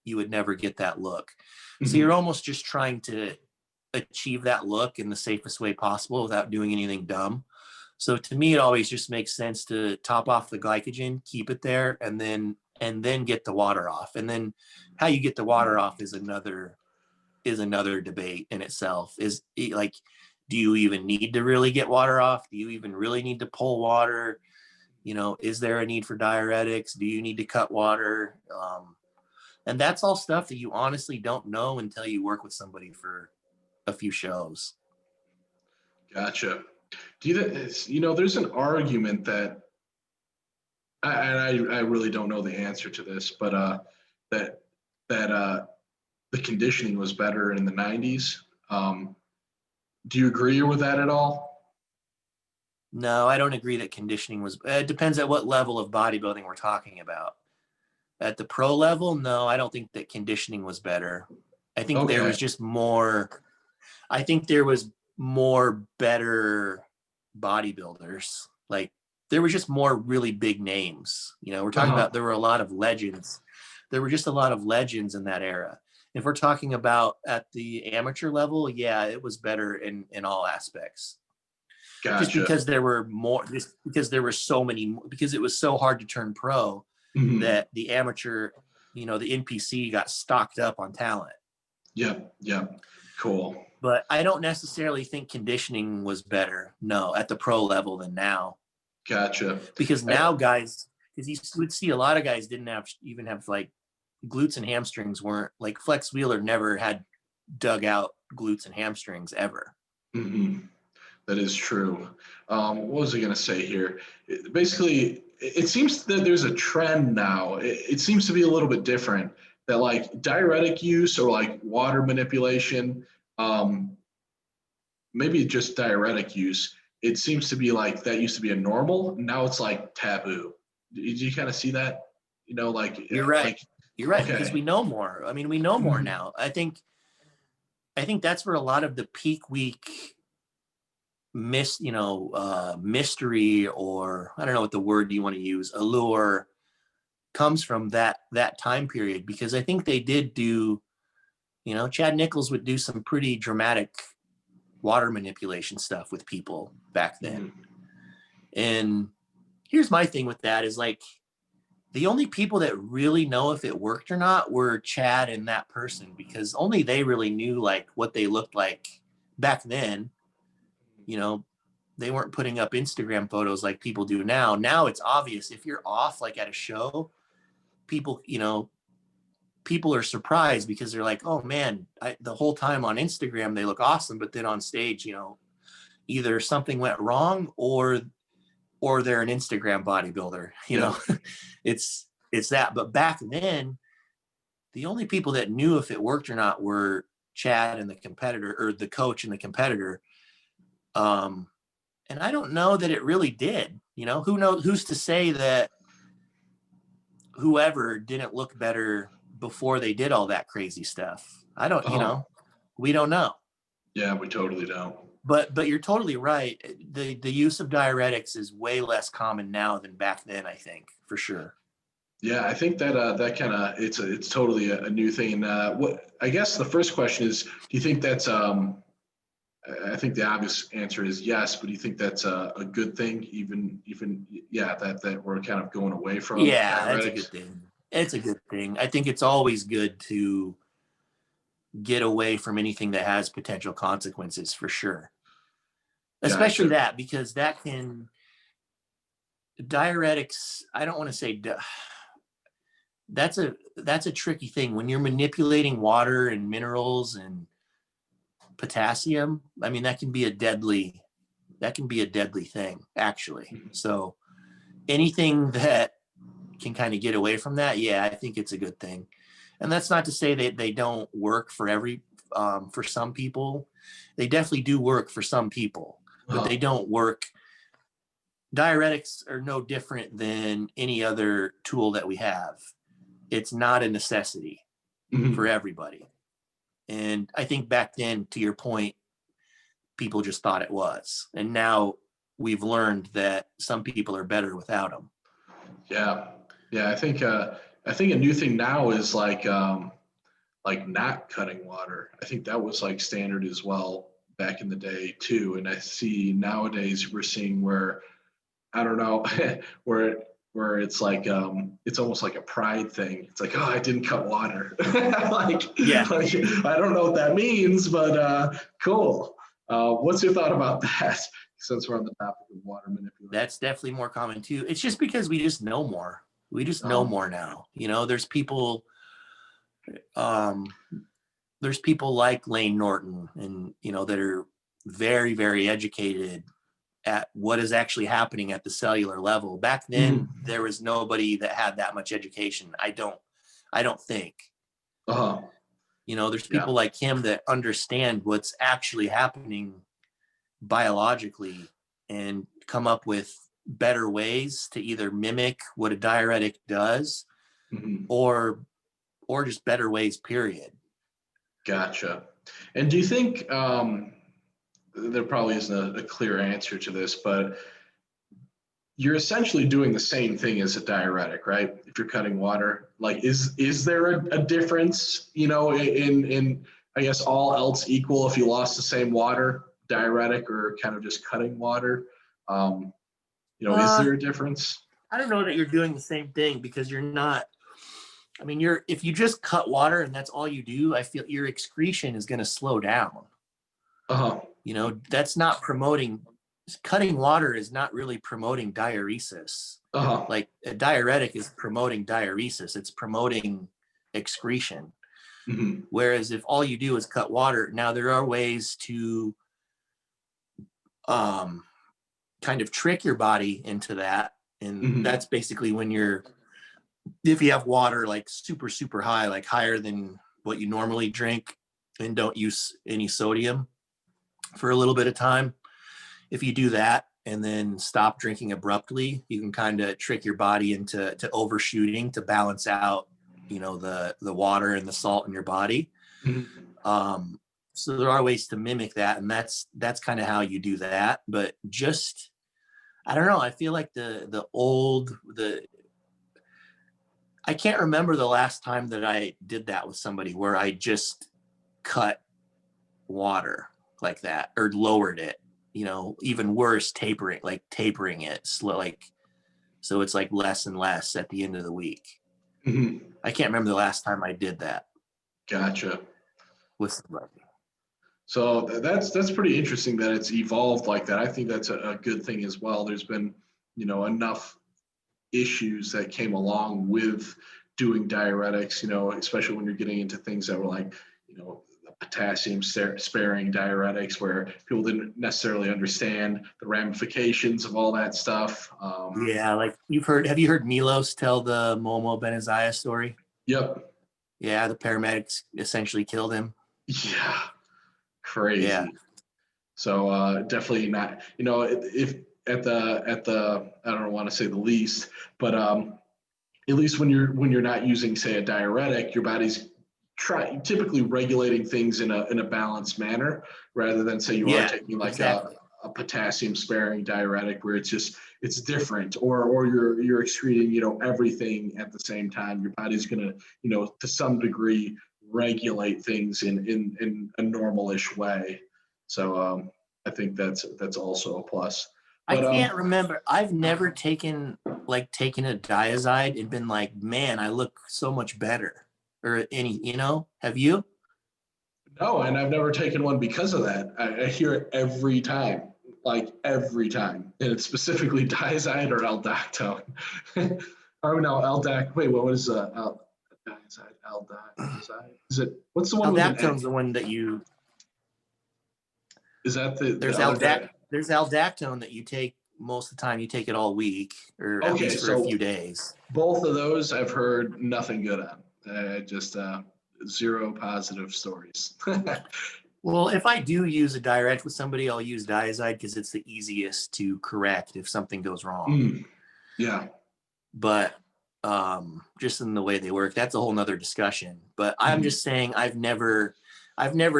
look. Mm-hmm. So you're almost just trying to achieve that look in the safest way possible without doing anything dumb. So to me, it always just makes sense to top off the glycogen, keep it there, and then get the water off. And then how you get the water off is another debate in itself. Is like, do you even need to really get water off? Do you even really need to pull water? is there a need for diuretics? Do you need to cut water? And that's all stuff that you honestly don't know until you work with somebody for a few shows. Gotcha. There's an argument that, and I really don't know the answer to this, but that the conditioning was better in the 90s. Do you agree with that at all? No, I don't agree that conditioning was. It depends at what level of bodybuilding we're talking about. At the pro level, no, I don't think that conditioning was better. I think there was just more. I think there was more better bodybuilders. Like there were just more really big names. We're talking about, there were a lot of legends. There were just a lot of legends in that era. If we're talking about at the amateur level, yeah, it was better in all aspects. Gotcha. Just because there were more, because there were so many, because it was so hard to turn pro, that the amateur, the NPC got stocked up on talent. Yep. Cool. But I don't necessarily think conditioning was better, no, at the pro level than now. Gotcha. Because now guys, because you would see a lot of guys didn't even have like glutes and hamstrings weren't, like Flex Wheeler never had dug out glutes and hamstrings ever. That is true. What was I going to say here? Basically, it seems that there's a trend now. It seems to be a little bit different, that like diuretic use or like water manipulation, maybe just diuretic use, it seems to be like that used to be a normal. Now it's like taboo. Did you kind of see that? You're right. You're right. Okay. Because we know more. I mean, we know more now. I think that's where a lot of the peak week mystery, or I don't know what the word you want to use, allure, comes from that time period. Because I think they did do, Chad Nichols would do some pretty dramatic water manipulation stuff with people back then. And here's my thing with that is like, the only people that really know if it worked or not were Chad and that person, because only they really knew like what they looked like back then. They weren't putting up Instagram photos like people do now. Now it's obvious if you're off, like at a show, people are surprised because they're like, oh man, the whole time on Instagram, they look awesome. But then on stage, either something went wrong or they're an Instagram bodybuilder, it's that. But back then, the only people that knew if it worked or not were Chad and the competitor, or the coach and the competitor. And I don't know that it really did. Who knows? Who's to say that whoever didn't look better before they did all that crazy stuff? I don't, we don't know. Yeah, we totally don't. But you're totally right. The use of diuretics is way less common now than back then, I think, for sure. Yeah, I think that kind of it's totally a new thing. What I guess the first question is, do you think that's I think the obvious answer is yes, but do you think that's a good thing? Even that we're kind of going away from. Yeah, diuretics? That's a good thing. It's a good thing. I think it's always good to get away from anything that has potential consequences, for sure. Especially that, because that can, diuretics, I don't want to say, that's a tricky thing when you're manipulating water and minerals and potassium. I mean, that can be a deadly thing, actually. So anything that can kind of get away from that, yeah, I think it's a good thing. And that's not to say that they don't work for for some people. They definitely do work for some people, but they don't work. Diuretics are no different than any other tool that we have. It's not a necessity for everybody. And I think back then, to your point, people just thought it was. And now we've learned that some people are better without them. Yeah. I think a new thing now is like not cutting water. I think that was like standard as well back in the day too. And I see nowadays we're seeing where, I don't know, where it's like it's almost like a pride thing. It's like, oh, I didn't cut water. like I don't know what that means, but cool. What's your thought about that, since we're on the topic of water manipulation? That's definitely more common too. It's just because we just know more. We just know more now. You know, um, there's people like Lane Norton and, you know, that are very, very educated at what is actually happening at the cellular level. Back then, there was nobody that had that much education. I don't think. You know, there's people like him that understand what's actually happening biologically and come up with better ways to either mimic what a diuretic does or just better ways, period. Gotcha. And do you think there probably isn't a clear answer to this, but you're essentially doing the same thing as a diuretic, right? If you're cutting water, like is there a difference, you know, in I guess all else equal, if you lost the same water, diuretic or kind of just cutting water? You know, is there a difference? I don't know that you're doing the same thing because you're not. I mean, if you just cut water and that's all you do, I feel your excretion is going to slow down. You know, that's not promoting. Cutting water is not really promoting diuresis. Like a diuretic is promoting diuresis. It's promoting excretion. Whereas if all you do is cut water, now there are ways to kind of trick your body into that. And that's basically when if you have water like super, super high, like higher than what you normally drink and don't use any sodium for a little bit of time, if you do that and then stop drinking abruptly, you can kind of trick your body into overshooting to balance out, you know, the water and the salt in your body. So there are ways to mimic that, and that's kind of how you do that. But just, I don't know, I feel like I can't remember the last time that I did that with somebody where I just cut water like that or lowered it, you know, even worse, tapering it slow, like, so it's like less and less at the end of the week. I can't remember the last time I did that. Gotcha. With somebody. So that's pretty interesting that it's evolved like that. I think that's a good thing as well. There's been, you know, enough issues that came along with doing diuretics, you know, especially when you're getting into things that were like, you know, potassium sparing diuretics where people didn't necessarily understand the ramifications of all that stuff. Yeah, like have you heard Milos tell the Momo Benazia story? Yep. Yeah, the paramedics essentially killed him. Yeah, crazy. Yeah. So definitely not, you know, if at the I don't want to say the least, but at least when you're not using, say, a diuretic, your body's typically regulating things in a balanced manner, rather than say you are taking like a potassium sparing diuretic where it's different, or you're excreting, you know, everything at the same time. Your body's gonna, you know, to some degree regulate things in a normal-ish way. So I think that's also a plus. But, I can't remember. I've never taken a diazide and been like, man, I look so much better, or any, you know, have you? No, and I've never taken one because of that. I hear it every time, like every time, and it's specifically diazide or aldactone. Or no, wait, what was diazide? Aldactone? Is it, what's the one with an Aldactone's the one that you. Is that There's aldactone that you take most of the time. You take it all week, or at least for a few days. Both of those I've heard nothing good on. Just zero positive stories. Well, if I do use a diuretic with somebody, I'll use diazide because it's the easiest to correct if something goes wrong. Yeah. But just in the way they work, that's a whole nother discussion. But I'm just saying I've never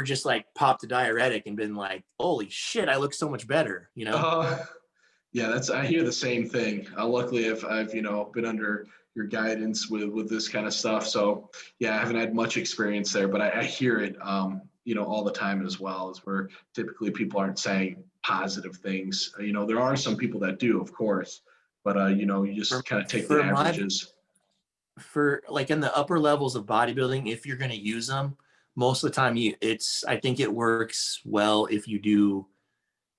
just like popped a diuretic and been like, holy shit, I look so much better, you know? Yeah, I hear the same thing. Luckily, I've you know, been under your guidance with this kind of stuff. So yeah, I haven't had much experience there, but I hear it, you know, all the time as well, as where typically people aren't saying positive things. You know, there are some people that do, of course, but you know, you just kind of take the averages. For like in the upper levels of bodybuilding, if you're going to use them, most of the time I think it works well if you do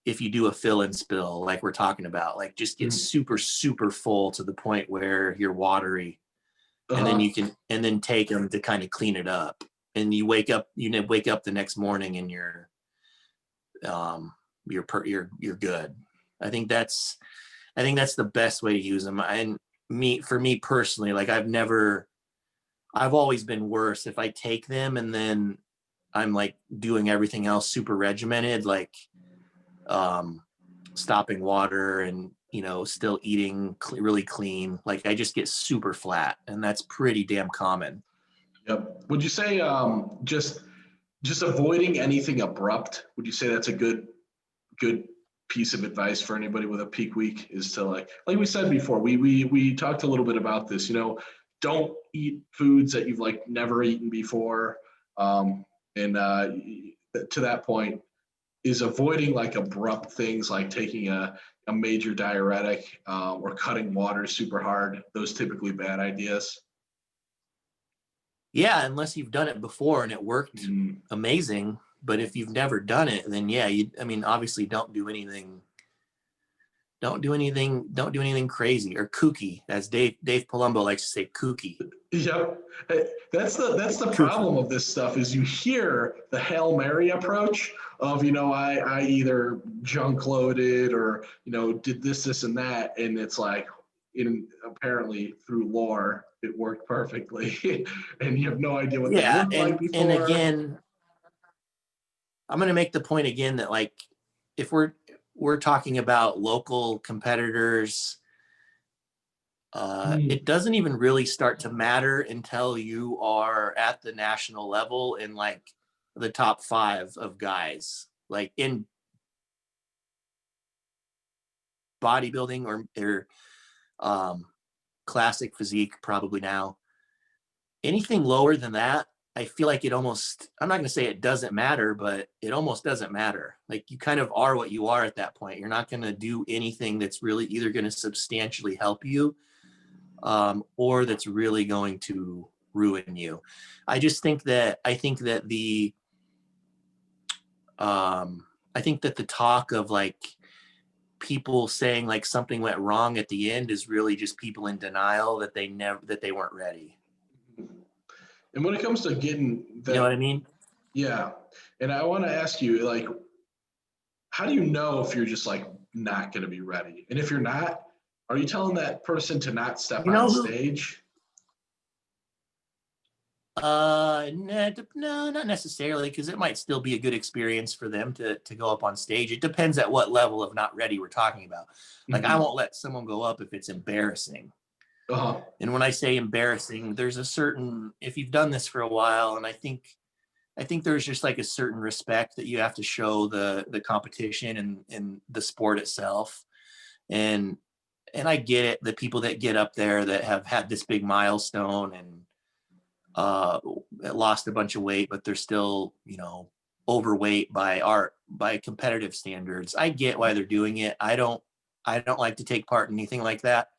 if you do a fill and spill, like we're talking about, like just get super, super full to the point where you're watery. And then you can, and then take them to kind of clean it up. And you wake up the next morning and you're good. I think that's the best way to use them. And for me personally, like I've always been worse if I take them and then I'm like doing everything else super regimented, like stopping water and, still eating really clean. Like I just get super flat, and that's pretty damn common. Yep. Would you say just avoiding anything abrupt? Would you say that's a good piece of advice for anybody with a peak week? Is to like we said before, we talked a little bit about this. Don't eat foods that you've like never eaten before, and to that point, is avoiding like abrupt things like taking a major diuretic or cutting water super hard. Those typically bad ideas. Yeah, unless you've done it before and it worked amazing. But if you've never done it, then yeah, obviously don't do anything crazy or kooky, as Dave Palumbo likes to say, kooky. Yep. That's the problem of this stuff is you hear the Hail Mary approach of, I either junk loaded or, did this and that. And it's like, apparently through lore, it worked perfectly. And you have no idea what that looked like before. And again, I'm going to make the point again that like, if we're talking about local competitors, it doesn't even really start to matter until you are at the national level in like the top 5 of guys, like in bodybuilding or classic physique, probably now. Anything lower than that, I feel like I'm not going to say it doesn't matter, but it almost doesn't matter. Like you kind of are what you are at that point. You're not going to do anything that's really either going to substantially help you or that's really going to ruin you. I think that the talk of like people saying like something went wrong at the end is really just people in denial that they weren't ready. And when it comes to getting that, you know what I mean? Yeah. And I want to ask you, like, how do you know if you're just like not going to be ready? And if you're not, are you telling that person to not step on stage? No, not necessarily, because it might still be a good experience for them to go up on stage. It depends at what level of not ready we're talking about. Like I won't let someone go up if it's embarrassing. And when I say embarrassing, there's a certain, if you've done this for a while, and I think there's just like a certain respect that you have to show the competition and the sport itself. And I get it, the people that get up there that have had this big milestone and lost a bunch of weight, but they're still, overweight by competitive standards. I get why they're doing it. I don't like to take part in anything like that.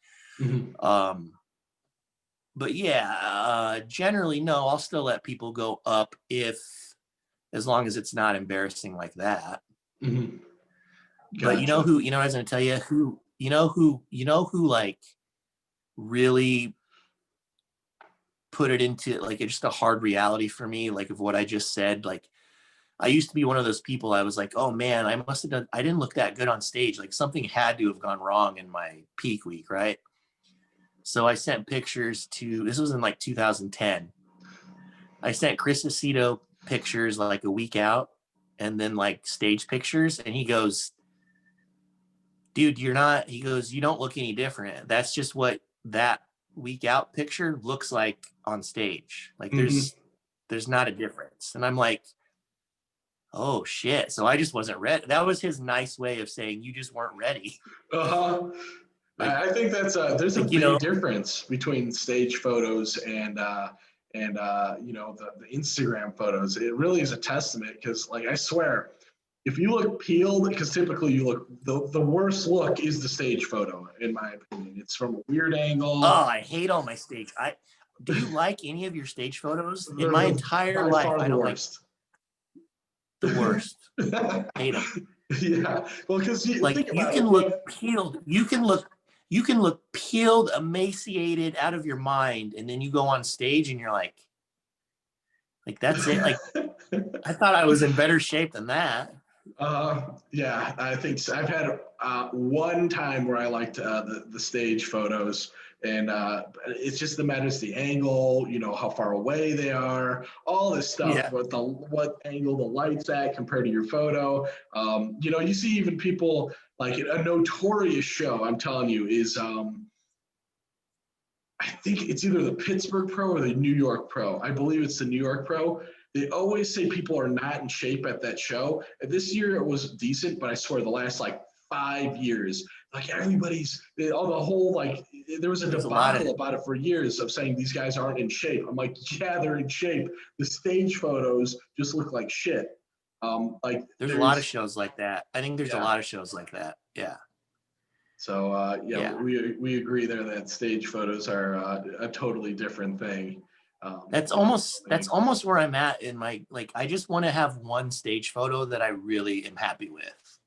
But yeah, generally, no, I'll still let people go up as long as it's not embarrassing like that. Gotcha. But I was going to tell you who like really put it into like just a hard reality for me, like of what I just said. Like I used to be one of those people. I was like, oh man, I didn't look that good on stage. Like something had to have gone wrong in my peak week, right? So I sent pictures this was in like 2010. I sent Chris Aceto pictures like a week out and then like stage pictures. And he goes, dude, you don't look any different. That's just what that week out picture looks like on stage. Like there's not a difference. And I'm like, oh shit. So I just wasn't ready. That was his nice way of saying you just weren't ready. Like, I think there's a big difference between stage photos and the Instagram photos. It really is a testament because like I swear, if you look peeled, because typically you look the worst look is the stage photo, in my opinion. It's from a weird angle. Oh, I hate all my stage. Do you like any of your stage photos? In my entire life, I don't like the worst. Hate them. Yeah. Well, because Like think you about can it. look peeled. You can look peeled, emaciated, out of your mind, and then you go on stage and you're like that's it. Like I thought I was in better shape than that. Yeah, I think so. I've had one time where I liked the stage photos, and it's just the matters the angle, how far away they are, all this stuff. Yeah. What angle the light's at compared to your photo. You see even people like a notorious show. I'm telling you is I think it's either the Pittsburgh Pro or the New York Pro. I believe it's the New York Pro. They always say people are not in shape at that show. And this year it was decent, but I swear the last like 5 years, like everybody's all the whole like there was a There's a lot debacle of about it for years of saying these guys aren't in shape. I'm like, yeah, they're in shape. The stage photos just look like shit. Like there's a lot of shows like that. I think there's a yeah. lot of shows like that. Yeah. So yeah, Yeah. we agree there that stage photos are a totally different thing. That's almost where I'm at in my, like, I just want to have one stage photo that I really am happy with.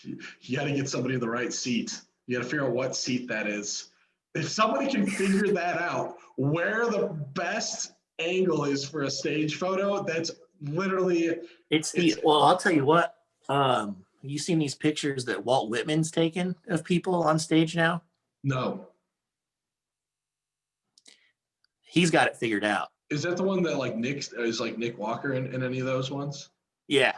You got to get somebody in the right seat. You got to figure out what seat that is. If somebody can figure that out, where the best angle is for a stage photo, that's literally Well, I'll tell you what, you seen these pictures that Walt Whitman's taken of people on stage now? no. He's got it figured out. Is that the one that like Nick Walker in any of those ones? Yeah.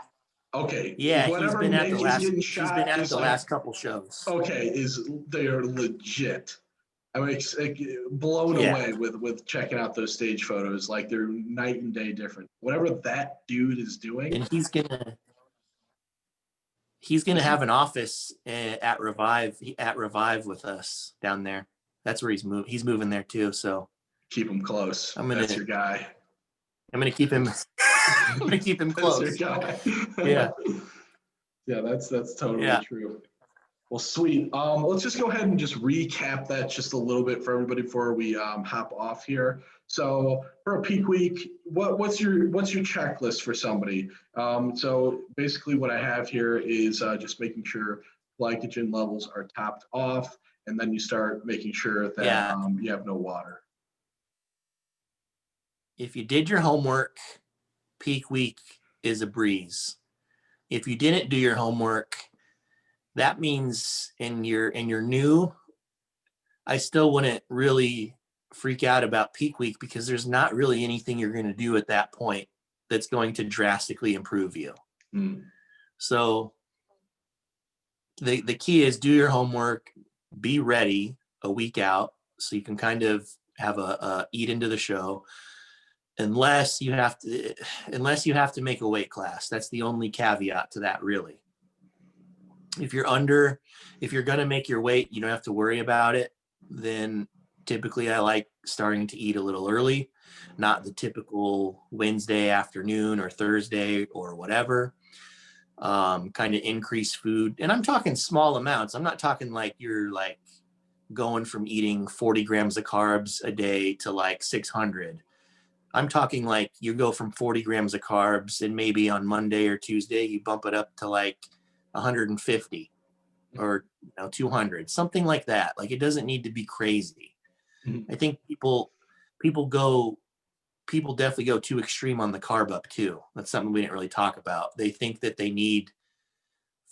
Okay. Yeah, Whatever Nick is getting he's been shot at is the like last couple shows. okay, they are legit. I mean, blown Yeah. away with checking out those stage photos. Like they're night and day different. Whatever that dude is doing, And he's gonna have an office at Revive with us down there. That's where he's moving there too. So keep him close. That's your guy. I'm gonna keep him. I'm gonna keep him close. That's your guy. Yeah. Yeah, that's totally true. Well, sweet. Let's just go ahead and just recap that just a little bit for everybody before we hop off here. So for a peak week, what's your checklist for somebody? So basically what I have here is just making sure glycogen levels are topped off, and then you start making sure that you have no water. If you did your homework, peak week is a breeze. If you didn't do your homework, that means in your new, I still wouldn't really freak out about peak week because there's not really anything you're going to do at that point that's going to drastically improve you. So the key is do your homework, be ready a week out so you can kind of have a eat into the show. Unless you have to make a weight class. That's the only caveat to that, really. If you're going to make your weight, you don't have to worry about it. Then typically I like starting to eat a little early, not the typical Wednesday afternoon or Thursday or whatever. Kind of increase food. And I'm talking small amounts. I'm not talking like you're like going from eating 40 grams of carbs a day to like 600. I'm talking like you go from 40 grams of carbs and maybe on Monday or Tuesday, you bump it up to like 150 or 200, something like that. Like it doesn't need to be crazy. I think people definitely go too extreme on the carb up too. That's something we didn't really talk about. They think that they need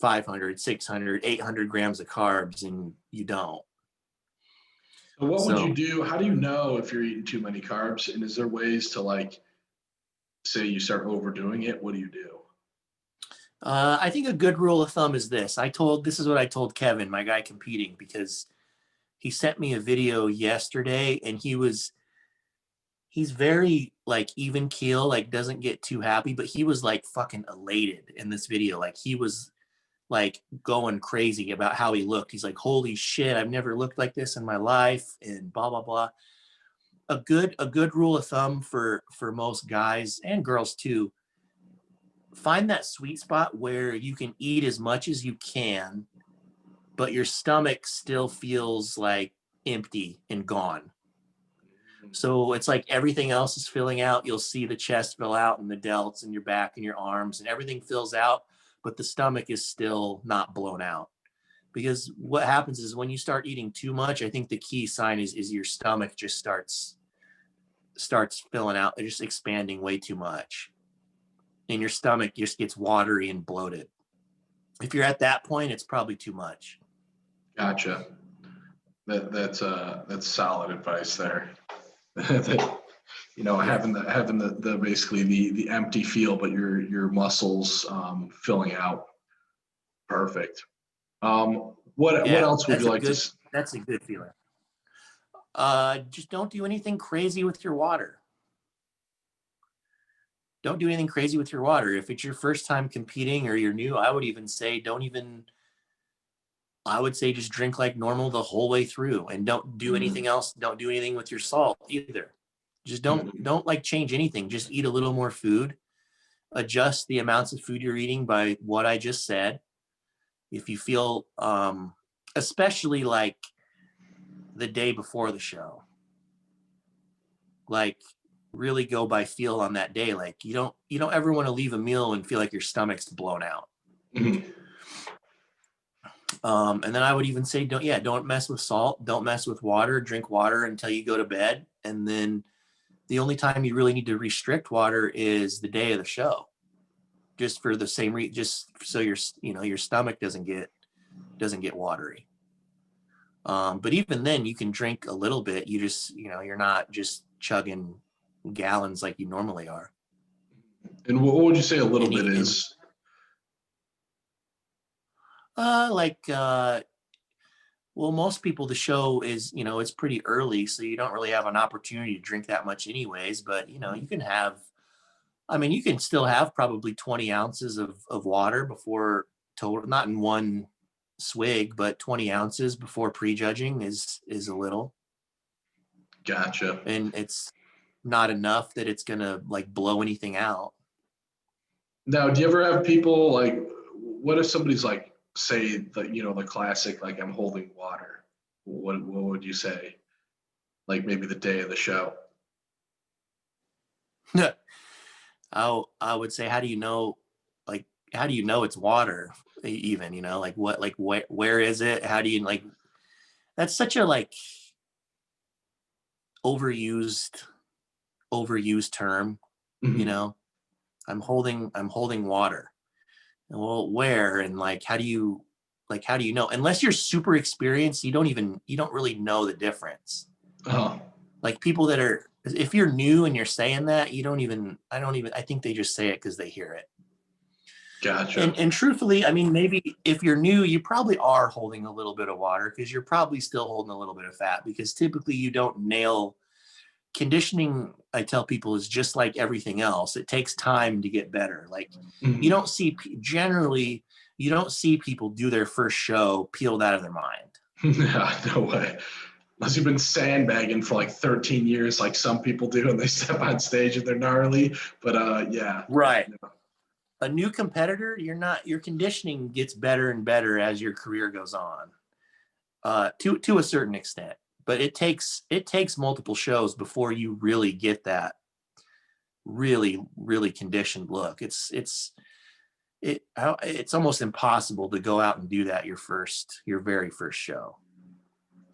500, 600, 800 grams of carbs and you don't. So what would you do? How do you know if you're eating too many carbs? And is there ways to like, say you start overdoing it? What do you do? I think a good rule of thumb is this. This is what I told Kevin, my guy competing, because he sent me a video yesterday and he's very like even keel, like doesn't get too happy, but he was like fucking elated in this video. Like he was like going crazy about how he looked. He's like, holy shit, I've never looked like this in my life and blah, blah, blah. A good rule of thumb for most guys and girls too, find that sweet spot where you can eat as much as you can, but your stomach still feels like empty and gone. So it's like everything else is filling out. You'll see the chest fill out and the delts and your back and your arms and everything fills out, but the stomach is still not blown out. Because what happens is when you start eating too much, I think the key sign is your stomach just starts filling out, just expanding way too much. And your stomach just gets watery and bloated. If you're at that point, it's probably too much. Gotcha. That's solid advice there. Having the basically the empty feel, but your muscles filling out. Perfect. What else would you like to? That's a good feeling. Just don't do anything crazy with your water. Don't do anything crazy with your water. If it's your first time competing or you're new, I would say just drink like normal the whole way through, and don't do anything else. Don't do anything with your salt either. Just don't like change anything. Just eat a little more food. Adjust the amounts of food you're eating by what I just said. If you feel, especially like the day before the show, like really go by feel on that day. Like you don't ever want to leave a meal and feel like your stomach's blown out. And then I would even say, don't mess with salt. Don't mess with water. Drink water until you go to bed. And then the only time you really need to restrict water is the day of the show, just for the same reason, just so your stomach doesn't get watery. But even then you can drink a little bit. You just, you're not just chugging gallons like you normally are. And what would you say a little bit is? Well, most people, the show is, it's pretty early, so you don't really have an opportunity to drink that much anyways, but you can you can still have probably 20 ounces of water before total, not in one swig, but 20 ounces before prejudging is a little. Gotcha. And it's not enough that it's gonna like blow anything out. Now, do you ever have people like, what if somebody's like, say the classic, like I'm holding water? What would you say? Like maybe the day of the show. I would say, how do you know it's water even, like what, like where is it? How do you, like, that's such a like overused term. I'm holding water. Well, where? And like, how do you know? Unless you're super experienced, you don't really know the difference. Like people that are, if you're new and you're saying that, I think they just say it because they hear it. Gotcha. And truthfully, maybe if you're new, you probably are holding a little bit of water because you're probably still holding a little bit of fat, because typically you don't nail conditioning. I tell people is just like everything else. It takes time to get better. Like you don't see people do their first show peeled out of their mind. No way. Unless you've been sandbagging for like 13 years, like some people do, and they step on stage and they're gnarly. But yeah. Right. A new competitor, your conditioning gets better and better as your career goes on, to a certain extent. But it takes multiple shows before you really get that really, really conditioned look. It's almost impossible to go out and do that your very first show.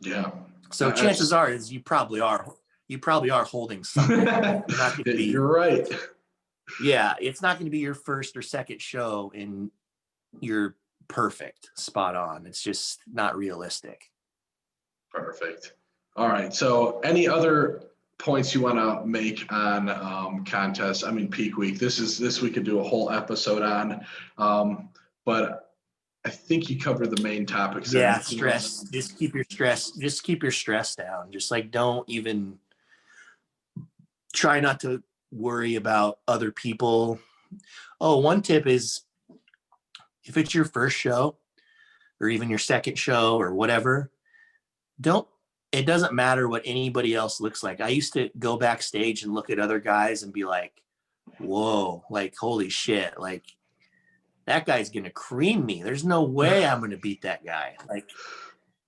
Yeah. So chances are is you probably are holding something. You're right. Yeah, it's not going to be your first or second show and you're perfect, spot on. It's just not realistic. Perfect. All right. So any other points you want to make on contests? Peak week. This we could do a whole episode on, but I think you covered the main topics. Yeah, stress. Just keep your stress down. Just like don't even try not to worry about other people. Oh, one tip is if it's your first show or even your second show or whatever, it doesn't matter what anybody else looks like. I used to go backstage and look at other guys and be like, whoa, like, holy shit, like that guy's going to cream me. There's no way I'm going to beat that guy. Like,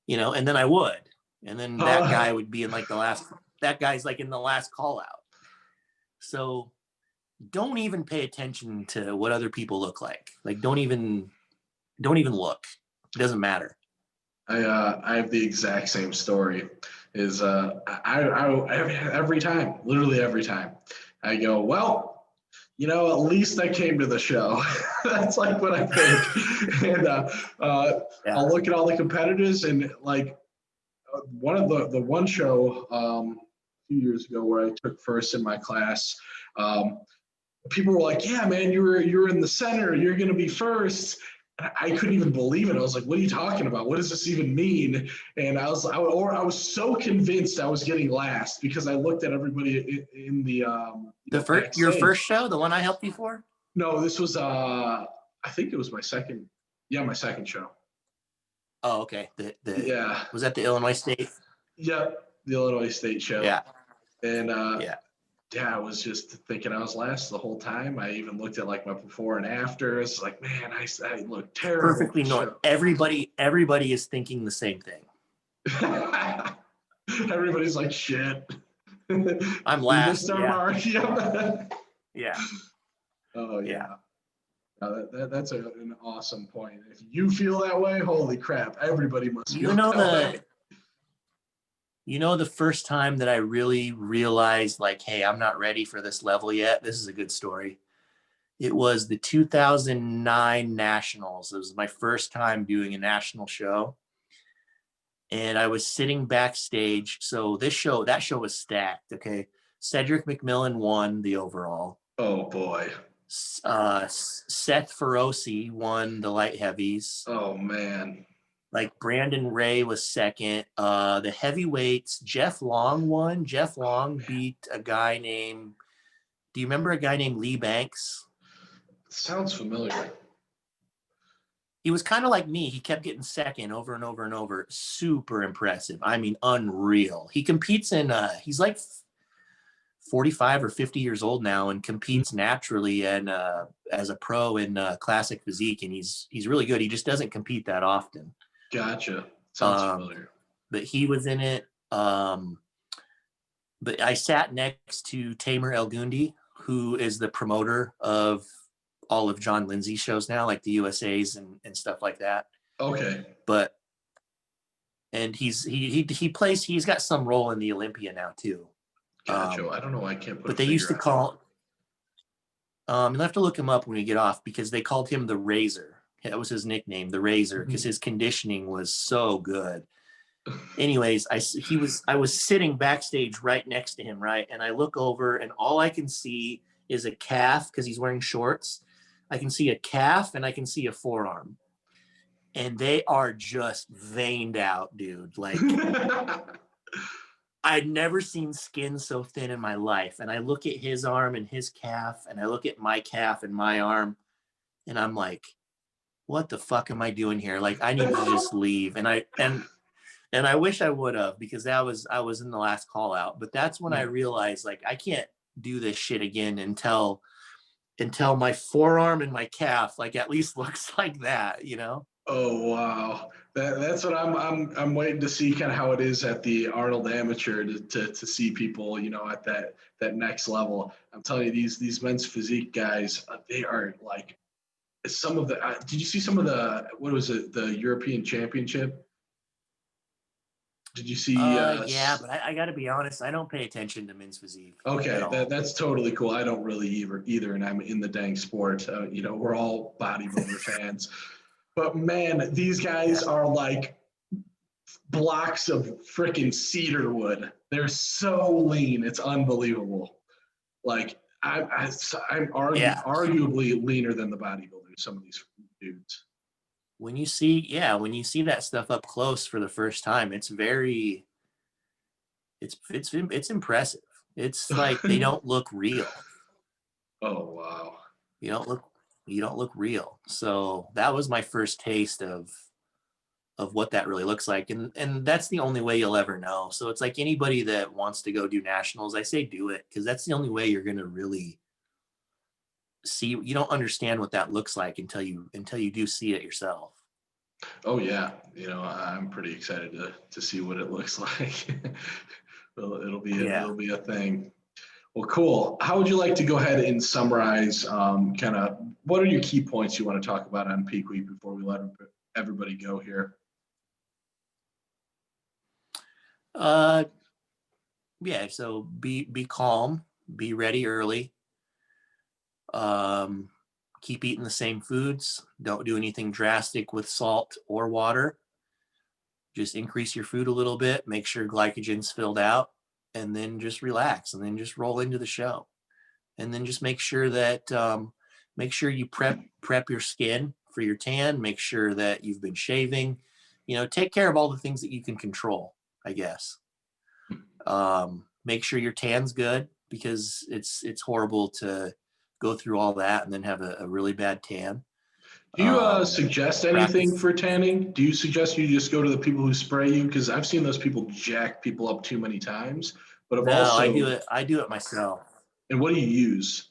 and then I would, and then that guy would be in like that guy's like in the last call out. So don't even pay attention to what other people look like. Like, don't even look. It doesn't matter. I have the exact same story. Is every time, literally every time, I go, well, you know, at least I came to the show. That's like what I think. And I'll look at all the competitors, and like one of the one show a few years ago where I took first in my class. People were like, "Yeah, man, you're in the center. You're going to be first." I couldn't even believe it. I was like, "What are you talking about? What does this even mean?" And I was so convinced I was getting last because I looked at everybody in the your first show, the one I helped you for. No, this was I think it was my second. Yeah, my second show. Oh, okay. Yeah. Was that the Illinois State? Yeah, the Illinois State show. Yeah. And yeah, I was just thinking I was last the whole time. I even looked at like my before and after. It's like, man, I look terrible. Perfectly normal. Everybody is thinking the same thing. Everybody's like, shit. I'm last. Yeah. Oh yeah. That's an awesome point. If you feel that way, holy crap, everybody must feel that way. You know, the first time that I really realized, like, hey, I'm not ready for this level yet. This is a good story. It was the 2009 Nationals. It was my first time doing a national show. And I was sitting backstage. So that show was stacked. Okay. Cedric McMillan won the overall. Oh, boy. Seth Feroce won the light heavies. Oh, man. Like Brandon Ray was second. The heavyweights, Jeff Long won. Jeff Long beat a guy named, do you remember a guy named Lee Banks? Sounds familiar. He was kind of like me. He kept getting second over and over and over. Super impressive. I mean, unreal. He competes in, he's like 45 or 50 years old now and competes naturally and as a pro in classic physique. And he's really good. He just doesn't compete that often. Gotcha. Sounds familiar. But he was in it. But I sat next to Tamer El Gundi, who is the promoter of all of John Lindsay's shows now, like the USA's and stuff like that. Okay. And he plays, he's got some role in the Olympia now too. Gotcha. I don't know why I can't put. But they used to call. You'll have to look him up when we get off because they called him the Razor. That was his nickname, the Razor, because his conditioning was so good. Anyways, I was sitting backstage right next to him, right, and I look over, and all I can see is a calf because he's wearing shorts. I can see a calf and I can see a forearm, and they are just veined out, dude. Like. I'd never seen skin so thin in my life. And I look at his arm and his calf, and I look at my calf and my arm, and I'm like, what the fuck am I doing here? Like, I need to just leave. And I wish I would have, because I was in the last call out. But that's when I realized, like, I can't do this shit again until my forearm and my calf, like, at least looks like that, you know? Oh, wow. That's what I'm waiting to see, kind of how it is at the Arnold Amateur to see people, you know, at that next level. I'm telling you, these men's physique guys, they are like some of the. Did you see some of the, what was it, the European Championship? Did you see? Yeah, but I got to be honest, I don't pay attention to men's physique. Okay, that's totally cool. I don't really either, and I'm in the dang sport. You know, we're all bodybuilder fans. But man, these guys are like blocks of freaking cedar wood. They're so lean. It's unbelievable. Like I'm arguably leaner than the bodybuilders, some of these dudes. When you see that stuff up close for the first time, it's impressive. It's like they don't look real. Oh, wow. You don't look real. So that was my first taste of what that really looks like. And that's the only way you'll ever know. So it's like anybody that wants to go do nationals, I say do it, because that's the only way you're going to really see. You don't understand what that looks like until you do see it yourself. Oh yeah. You know, I'm pretty excited to see what it looks like. It'll be a thing. Well, cool. How would you like to go ahead and summarize kind of what are your key points you want to talk about on peak week before we let everybody go here? Yeah, so be calm, be ready early. Keep eating the same foods. Don't do anything drastic with salt or water. Just increase your food a little bit, make sure glycogen's filled out, and then just relax, and then just roll into the show. And then just make sure that make sure you prep your skin for your tan. Make sure that you've been shaving. Take care of all the things that you can control, I guess. Make sure your tan's good, because it's horrible to go through all that and then have a really bad tan. Do you suggest anything practice. for tanning? Do you suggest you just go to the people who spray you? Because I've seen those people jack people up too many times. But I've No, also, I do it myself. and what do you use?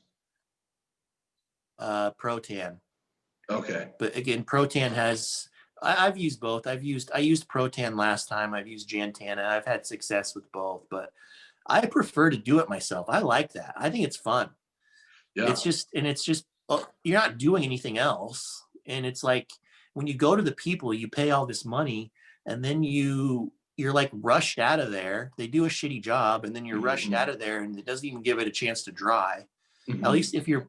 Protan. Okay. But again, Protan has, I've used both. I used Protan last time. I've used Jantana. I've had success with both, but I prefer to do it myself. I like that. I think it's fun. Yeah. It's just you're not doing anything else. And it's like, when you go to the people, you pay all this money, and then you're like rushed out of there. They do a shitty job, and then you're rushed out of there, and it doesn't even give it a chance to dry. At least if you're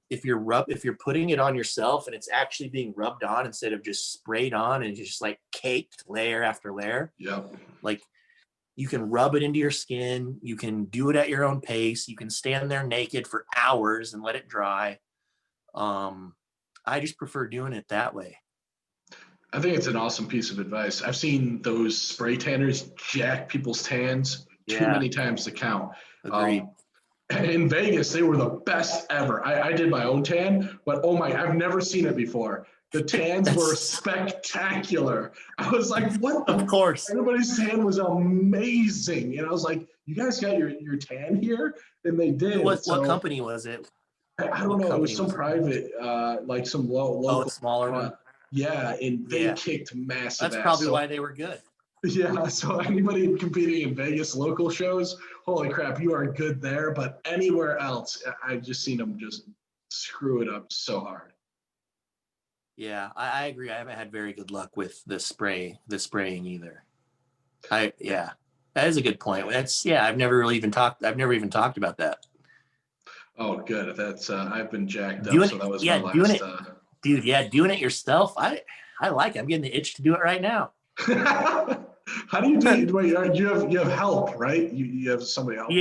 putting it on yourself and it's actually being rubbed on instead of just sprayed on and just like caked layer after layer. Yeah. Like, you can rub it into your skin. You can do it at your own pace. You can stand there naked for hours and let it dry. I just prefer doing it that way. I think it's an awesome piece of advice. I've seen those spray tanners jack people's tans too many times to count. Agreed. In Vegas, they were the best ever. I did my own tan, but oh my, I've never seen it before. The tans were spectacular. I was like, what the? Of course. Everybody's tan was amazing. And I was like, you guys got your tan here? And they did. What company was it? I don't know. It was some private, like some local. Smaller one. Yeah, and they kicked massive ass. That's probably why they were good. Yeah, so anybody competing in Vegas local shows, holy crap, you are good there. But anywhere else, I've just seen them just screw it up so hard. Yeah, I agree. I haven't had very good luck with the spraying either. That is a good point. I've never even talked about that. Oh, good. That's I've been jacked up, so that was my last. Doing it yourself. I like it. I'm getting the itch to do it right now. How do you do it? Wait, you have help, right? You have somebody help.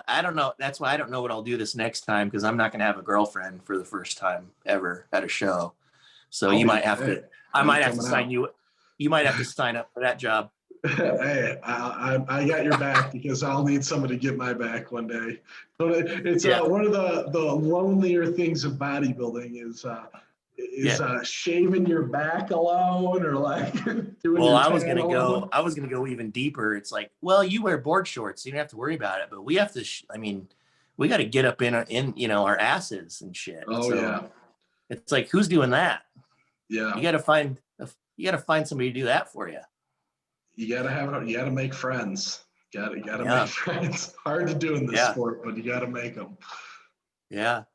I don't know. That's why I don't know what I'll do this next time, because I'm not going to have a girlfriend for the first time ever at a show. So I might have to sign you. You might have to sign up for that job. Hey, I got your back, because I'll need somebody to get my back one day. But it's one of the lonelier things of bodybuilding is shaving your back alone, or like doing. Well, I was gonna go even deeper. It's like, well, you wear board shorts, so you don't have to worry about it. But we have to. We got to get up in our asses and shit. Oh, yeah. It's like, who's doing that? Yeah. You got to find somebody to do that for you. You gotta make friends. Gotta make friends. Hard to do in this sport, but you gotta make them. Yeah.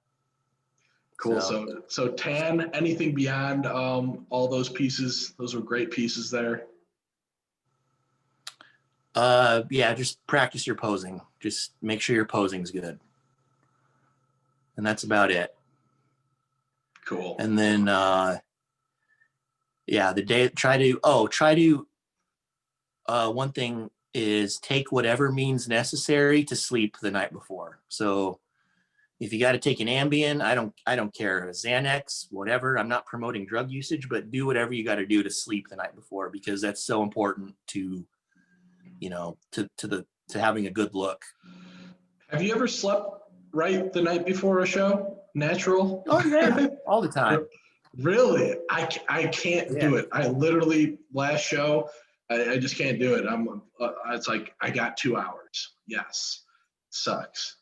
Cool. So tan, anything beyond all those pieces? Those were great pieces there. Just practice your posing. Just make sure your posing's good. And that's about it. Cool. And then one thing is take whatever means necessary to sleep the night before. So if you got to take an Ambien, I don't care, a Xanax, whatever. I'm not promoting drug usage, but do whatever you got to do to sleep the night before, because that's so important to having a good look. Have you ever slept right the night before a show? Natural? Oh yeah, all the time. Really? I can't do it. I literally, last show, I just can't do it. It's like, I got 2 hours. Yes. Sucks.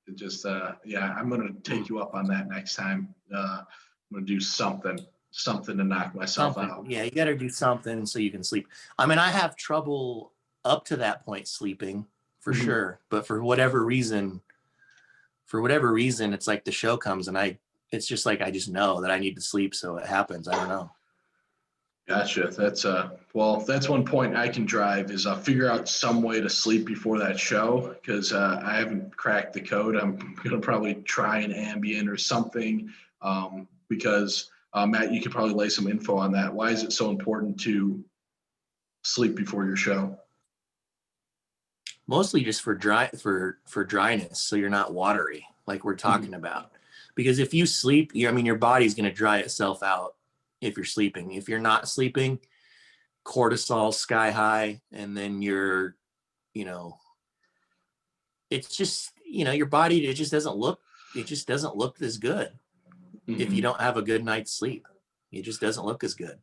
It just, I'm going to take you up on that next time. I'm going to do something to knock myself out. Yeah, you got to do something so you can sleep. I have trouble up to that point sleeping for sure. But for whatever reason, it's like the show comes and it's just like, I just know that I need to sleep. So it happens. I don't know. Gotcha. That's one point I can drive is figure out some way to sleep before that show, because I haven't cracked the code. I'm going to probably try an Ambien or something, because Matt, you could probably lay some info on that. Why is it so important to sleep before your show? Mostly just for dryness, so you're not watery like we're talking about. Because if you sleep, your body's going to dry itself out if you're sleeping. If you're not sleeping, cortisol sky high, and then it's just, your body, it just doesn't look as good if you don't have a good night's sleep. It just doesn't look as good.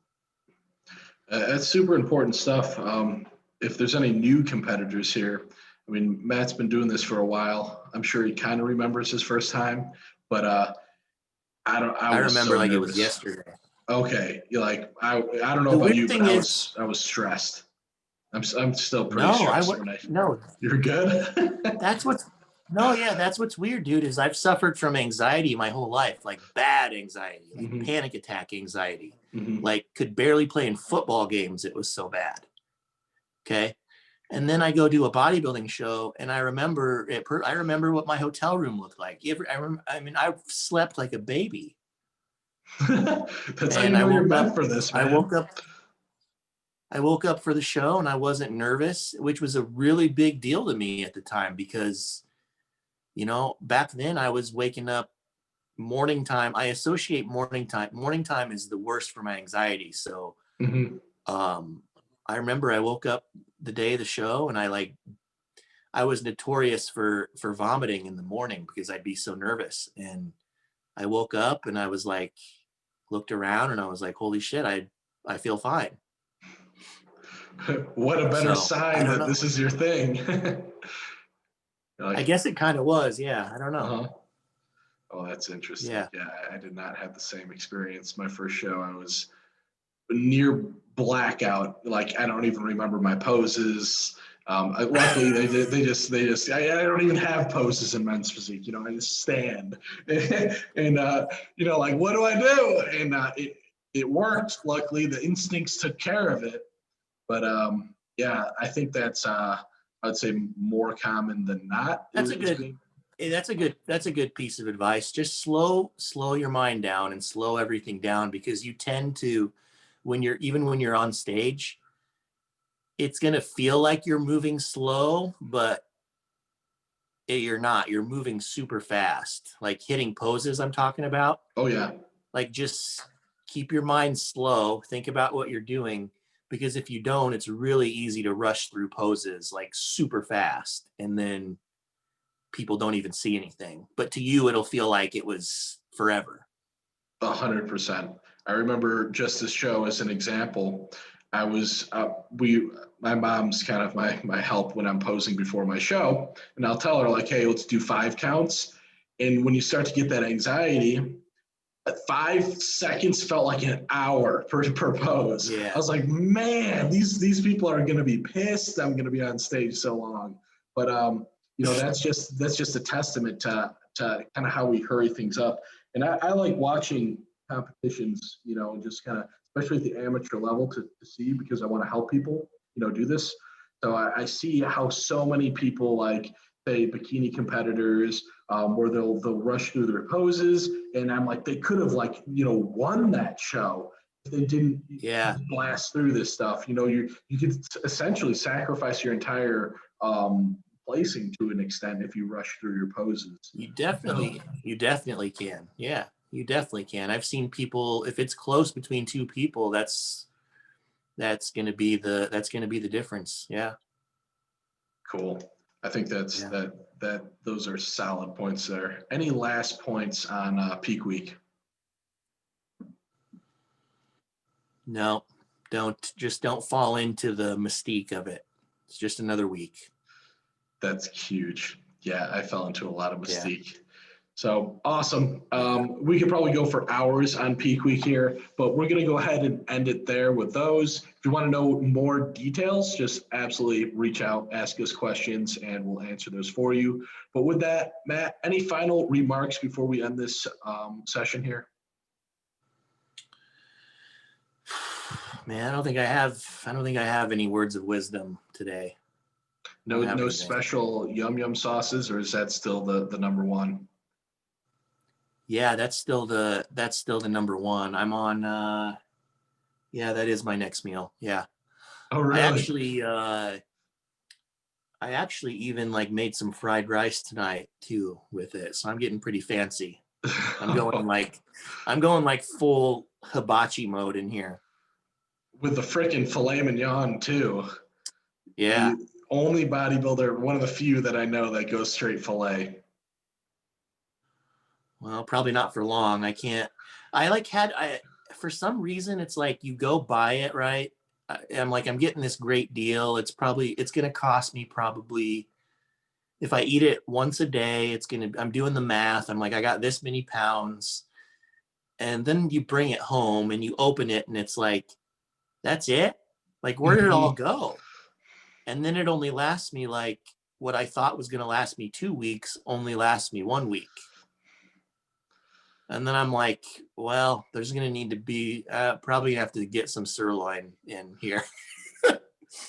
That's super important stuff. If there's any new competitors here, Matt's been doing this for a while. I'm sure he kind of remembers his first time, but I remember so like nervous. It was yesterday. Okay, you're like I don't know about you, but I was stressed. I'm still pretty stressed. No, you're good. That's what's weird, dude. Is I've suffered from anxiety my whole life, like bad anxiety, like panic attack anxiety, like could barely play in football games. It was so bad. Okay. And then I go do a bodybuilding show, and I remember what my hotel room looked like. I've slept like a baby. That's how you know you're meant for this, man. I woke up for the show and I wasn't nervous, which was a really big deal to me at the time because, back then I was waking up morning time. I associate morning time. Morning time is the worst for my anxiety. So I remember I woke up the day of the show and I was notorious for vomiting in the morning because I'd be so nervous. And I woke up and I was like, looked around and I was like, holy shit, I feel fine. What a better sign that this is your thing. I guess it kind of was. Yeah. I don't know. Oh, that's interesting. Yeah. I did not have the same experience. My first show, I was near blackout. Like, I don't even remember my poses. Luckily they just, I don't even have poses in men's physique. I just stand and, like, what do I do? And it worked. Luckily the instincts took care of it. But I think that's I'd say more common than not. That's a good piece of advice. Just slow your mind down and slow everything down, because you tend to, when you're on stage, it's going to feel like you're moving slow, but you're not. You're moving super fast, like hitting poses I'm talking about. Oh yeah. Like, just keep your mind slow. Think about what you're doing, because if you don't, it's really easy to rush through poses like super fast, and then people don't even see anything. But to you, it'll feel like it was forever. 100%. I remember just this show as an example. I was my mom's kind of my help when I'm posing before my show, and I'll tell her like, hey, let's do 5 counts. And when you start to get that anxiety, 5 seconds felt like an hour per pose. Yeah. I was like, man, these people are going to be pissed. I'm going to be on stage so long. But that's just a testament to kind of how we hurry things up. And I like watching competitions, just kind of, especially at the amateur level, to see, because I want to help people, do this. So I see how so many people, like, say, bikini competitors, where they'll rush through their poses, and I'm like, they could have won that show if they didn't blast through this stuff. You could essentially sacrifice your entire placing to an extent if you rush through your poses. You definitely can. Yeah, you definitely can. I've seen people, if it's close between 2 people, that's going to be the difference. Yeah. Cool. I think that those are solid points there. Any last points on peak week? No, don't fall into the mystique of it. It's just another week. That's huge. Yeah, I fell into a lot of mystique. So awesome. We could probably go for hours on peak week here, but we're going to go ahead and end it there with those. If you want to know more details, just absolutely reach out, ask us questions, and we'll answer those for you. But with that, Matt, any final remarks before we end this session here? Man, I don't think I have any words of wisdom today. No special yum sauces, or is that still the number one? Yeah, that's still the number one. I'm on yeah, that is my next meal. Yeah. Oh, really? I actually even like made some fried rice tonight too with it. So I'm getting pretty fancy. I'm going like full hibachi mode in here. With the frickin' filet mignon too. Yeah. The only bodybuilder, one of the few that I know that goes straight filet. Well, probably not for long. For some reason, it's like you go buy it, right? I'm getting this great deal. It's going to cost me probably, if I eat it once a day, I'm doing the math. I'm like, I got this many pounds. And then you bring it home and you open it and it's like, that's it? Like, where did it all go? And then it only lasts me like what I thought was going to last me 2 weeks only lasts me 1 week. And then I'm like, well, there's going to need to be probably have to get some sirloin in here.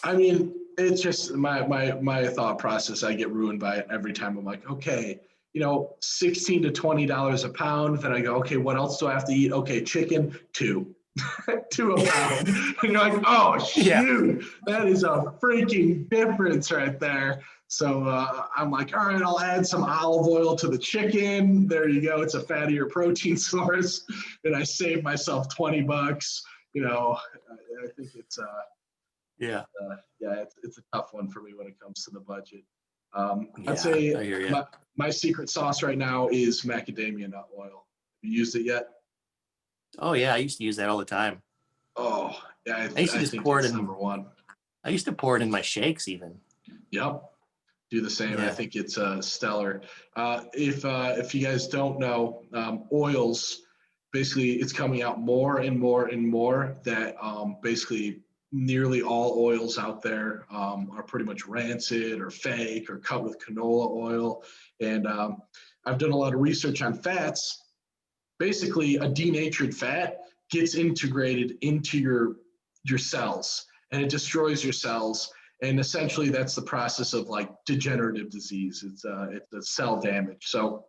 I mean, it's just my thought process. I get ruined by it every time. I'm like, okay, $16 to $20 a pound. Then I go, okay, what else do I have to eat? Okay, chicken, two a pound. And you're like, oh, shoot, that is a freaking difference right there. So I'm like, all right, I'll add some olive oil to the chicken. There you go. It's a fattier protein source. And I save myself $20. I think it's it's a tough one for me when it comes to the budget. I'd say my secret sauce right now is macadamia nut oil. Have you used it yet? Oh yeah, I used to use that all the time. Oh yeah, I think it's number one. I used to pour it in my shakes even. Yep, do the same. Yeah. I think it's stellar. If you guys don't know, oils, basically it's coming out more and more and more that basically nearly all oils out there are pretty much rancid or fake or cut with canola oil. And I've done a lot of research on fats. Basically, a denatured fat gets integrated into your cells, and it destroys your cells. And essentially, that's the process of like degenerative disease. It's a cell damage. So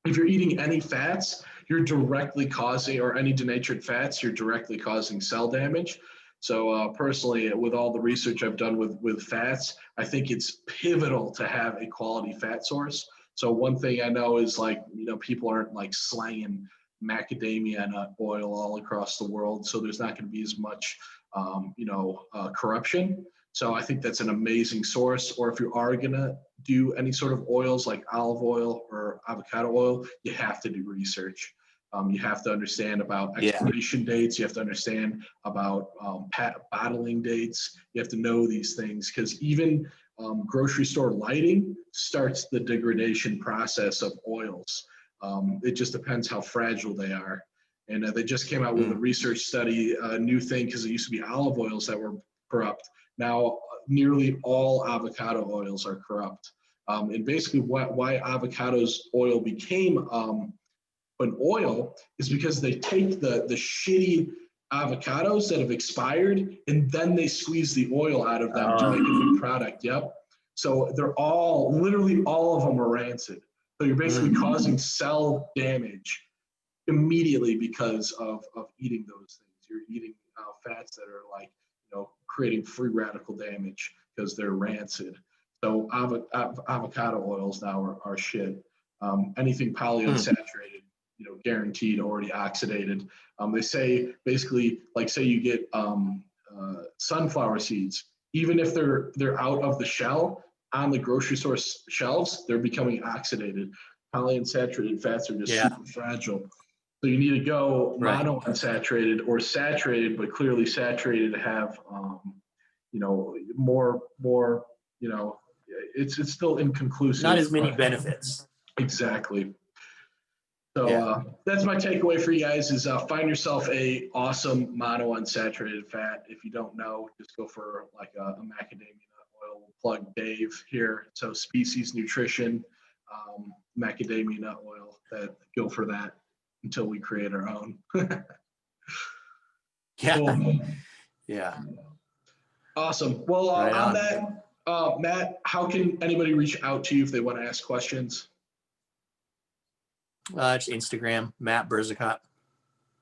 if you're eating any fats, you're directly causing, or any denatured fats, you're directly causing cell damage. So personally, with all the research I've done with fats, I think it's pivotal to have a quality fat source. So one thing I know is people aren't like slanging macadamia nut oil all across the world. So there's not going to be as much, corruption. So I think that's an amazing source. Or if you are going to do any sort of oils like olive oil or avocado oil, you have to do research. You have to understand about expiration dates. You have to understand about bottling dates. You have to know these things because even grocery store lighting starts the degradation process of oils. It just depends how fragile they are. And they just came out with a research study, a new thing, because it used to be olive oils that were corrupt. Now, nearly all avocado oils are corrupt. And basically why avocados oil became an oil is because they take the shitty avocados that have expired and then they squeeze the oil out of them to make a new product. Yep. So literally all of them are rancid. So you're basically causing cell damage immediately because of eating those things. You're eating fats that are creating free radical damage because they're rancid. So avocado oils now are shit. Anything polyunsaturated, guaranteed already oxidated. They say basically, like say you get sunflower seeds, even if they're out of the shell on the grocery store shelves, they're becoming oxidated. Polyunsaturated fats are just super fragile. So you need to go monounsaturated or saturated, but clearly saturated to have, more, it's still inconclusive. Not as many benefits. Exactly. So that's my takeaway for you guys is find yourself a awesome monounsaturated fat. If you don't know, just go for like a macadamia nut oil. We'll plug Dave here. So Species Nutrition, macadamia nut oil, go for that until we create our own. Yeah. Cool. Yeah. Awesome. Well, on that, Matt, how can anybody reach out to you if they want to ask questions? It's Instagram, Matt Berzicott.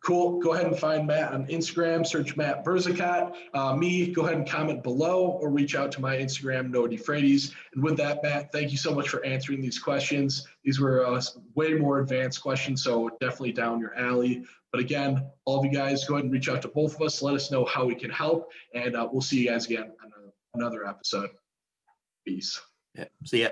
Cool. Go ahead and find Matt on Instagram. Search Matt Berzicott. Me, go ahead and comment below or reach out to my Instagram, Noah DeFreitas. And with that, Matt, thank you so much for answering these questions. These were way more advanced questions, so definitely down your alley. But again, all of you guys, go ahead and reach out to both of us. Let us know how we can help, and we'll see you guys again on another episode. Peace. Yeah. See ya.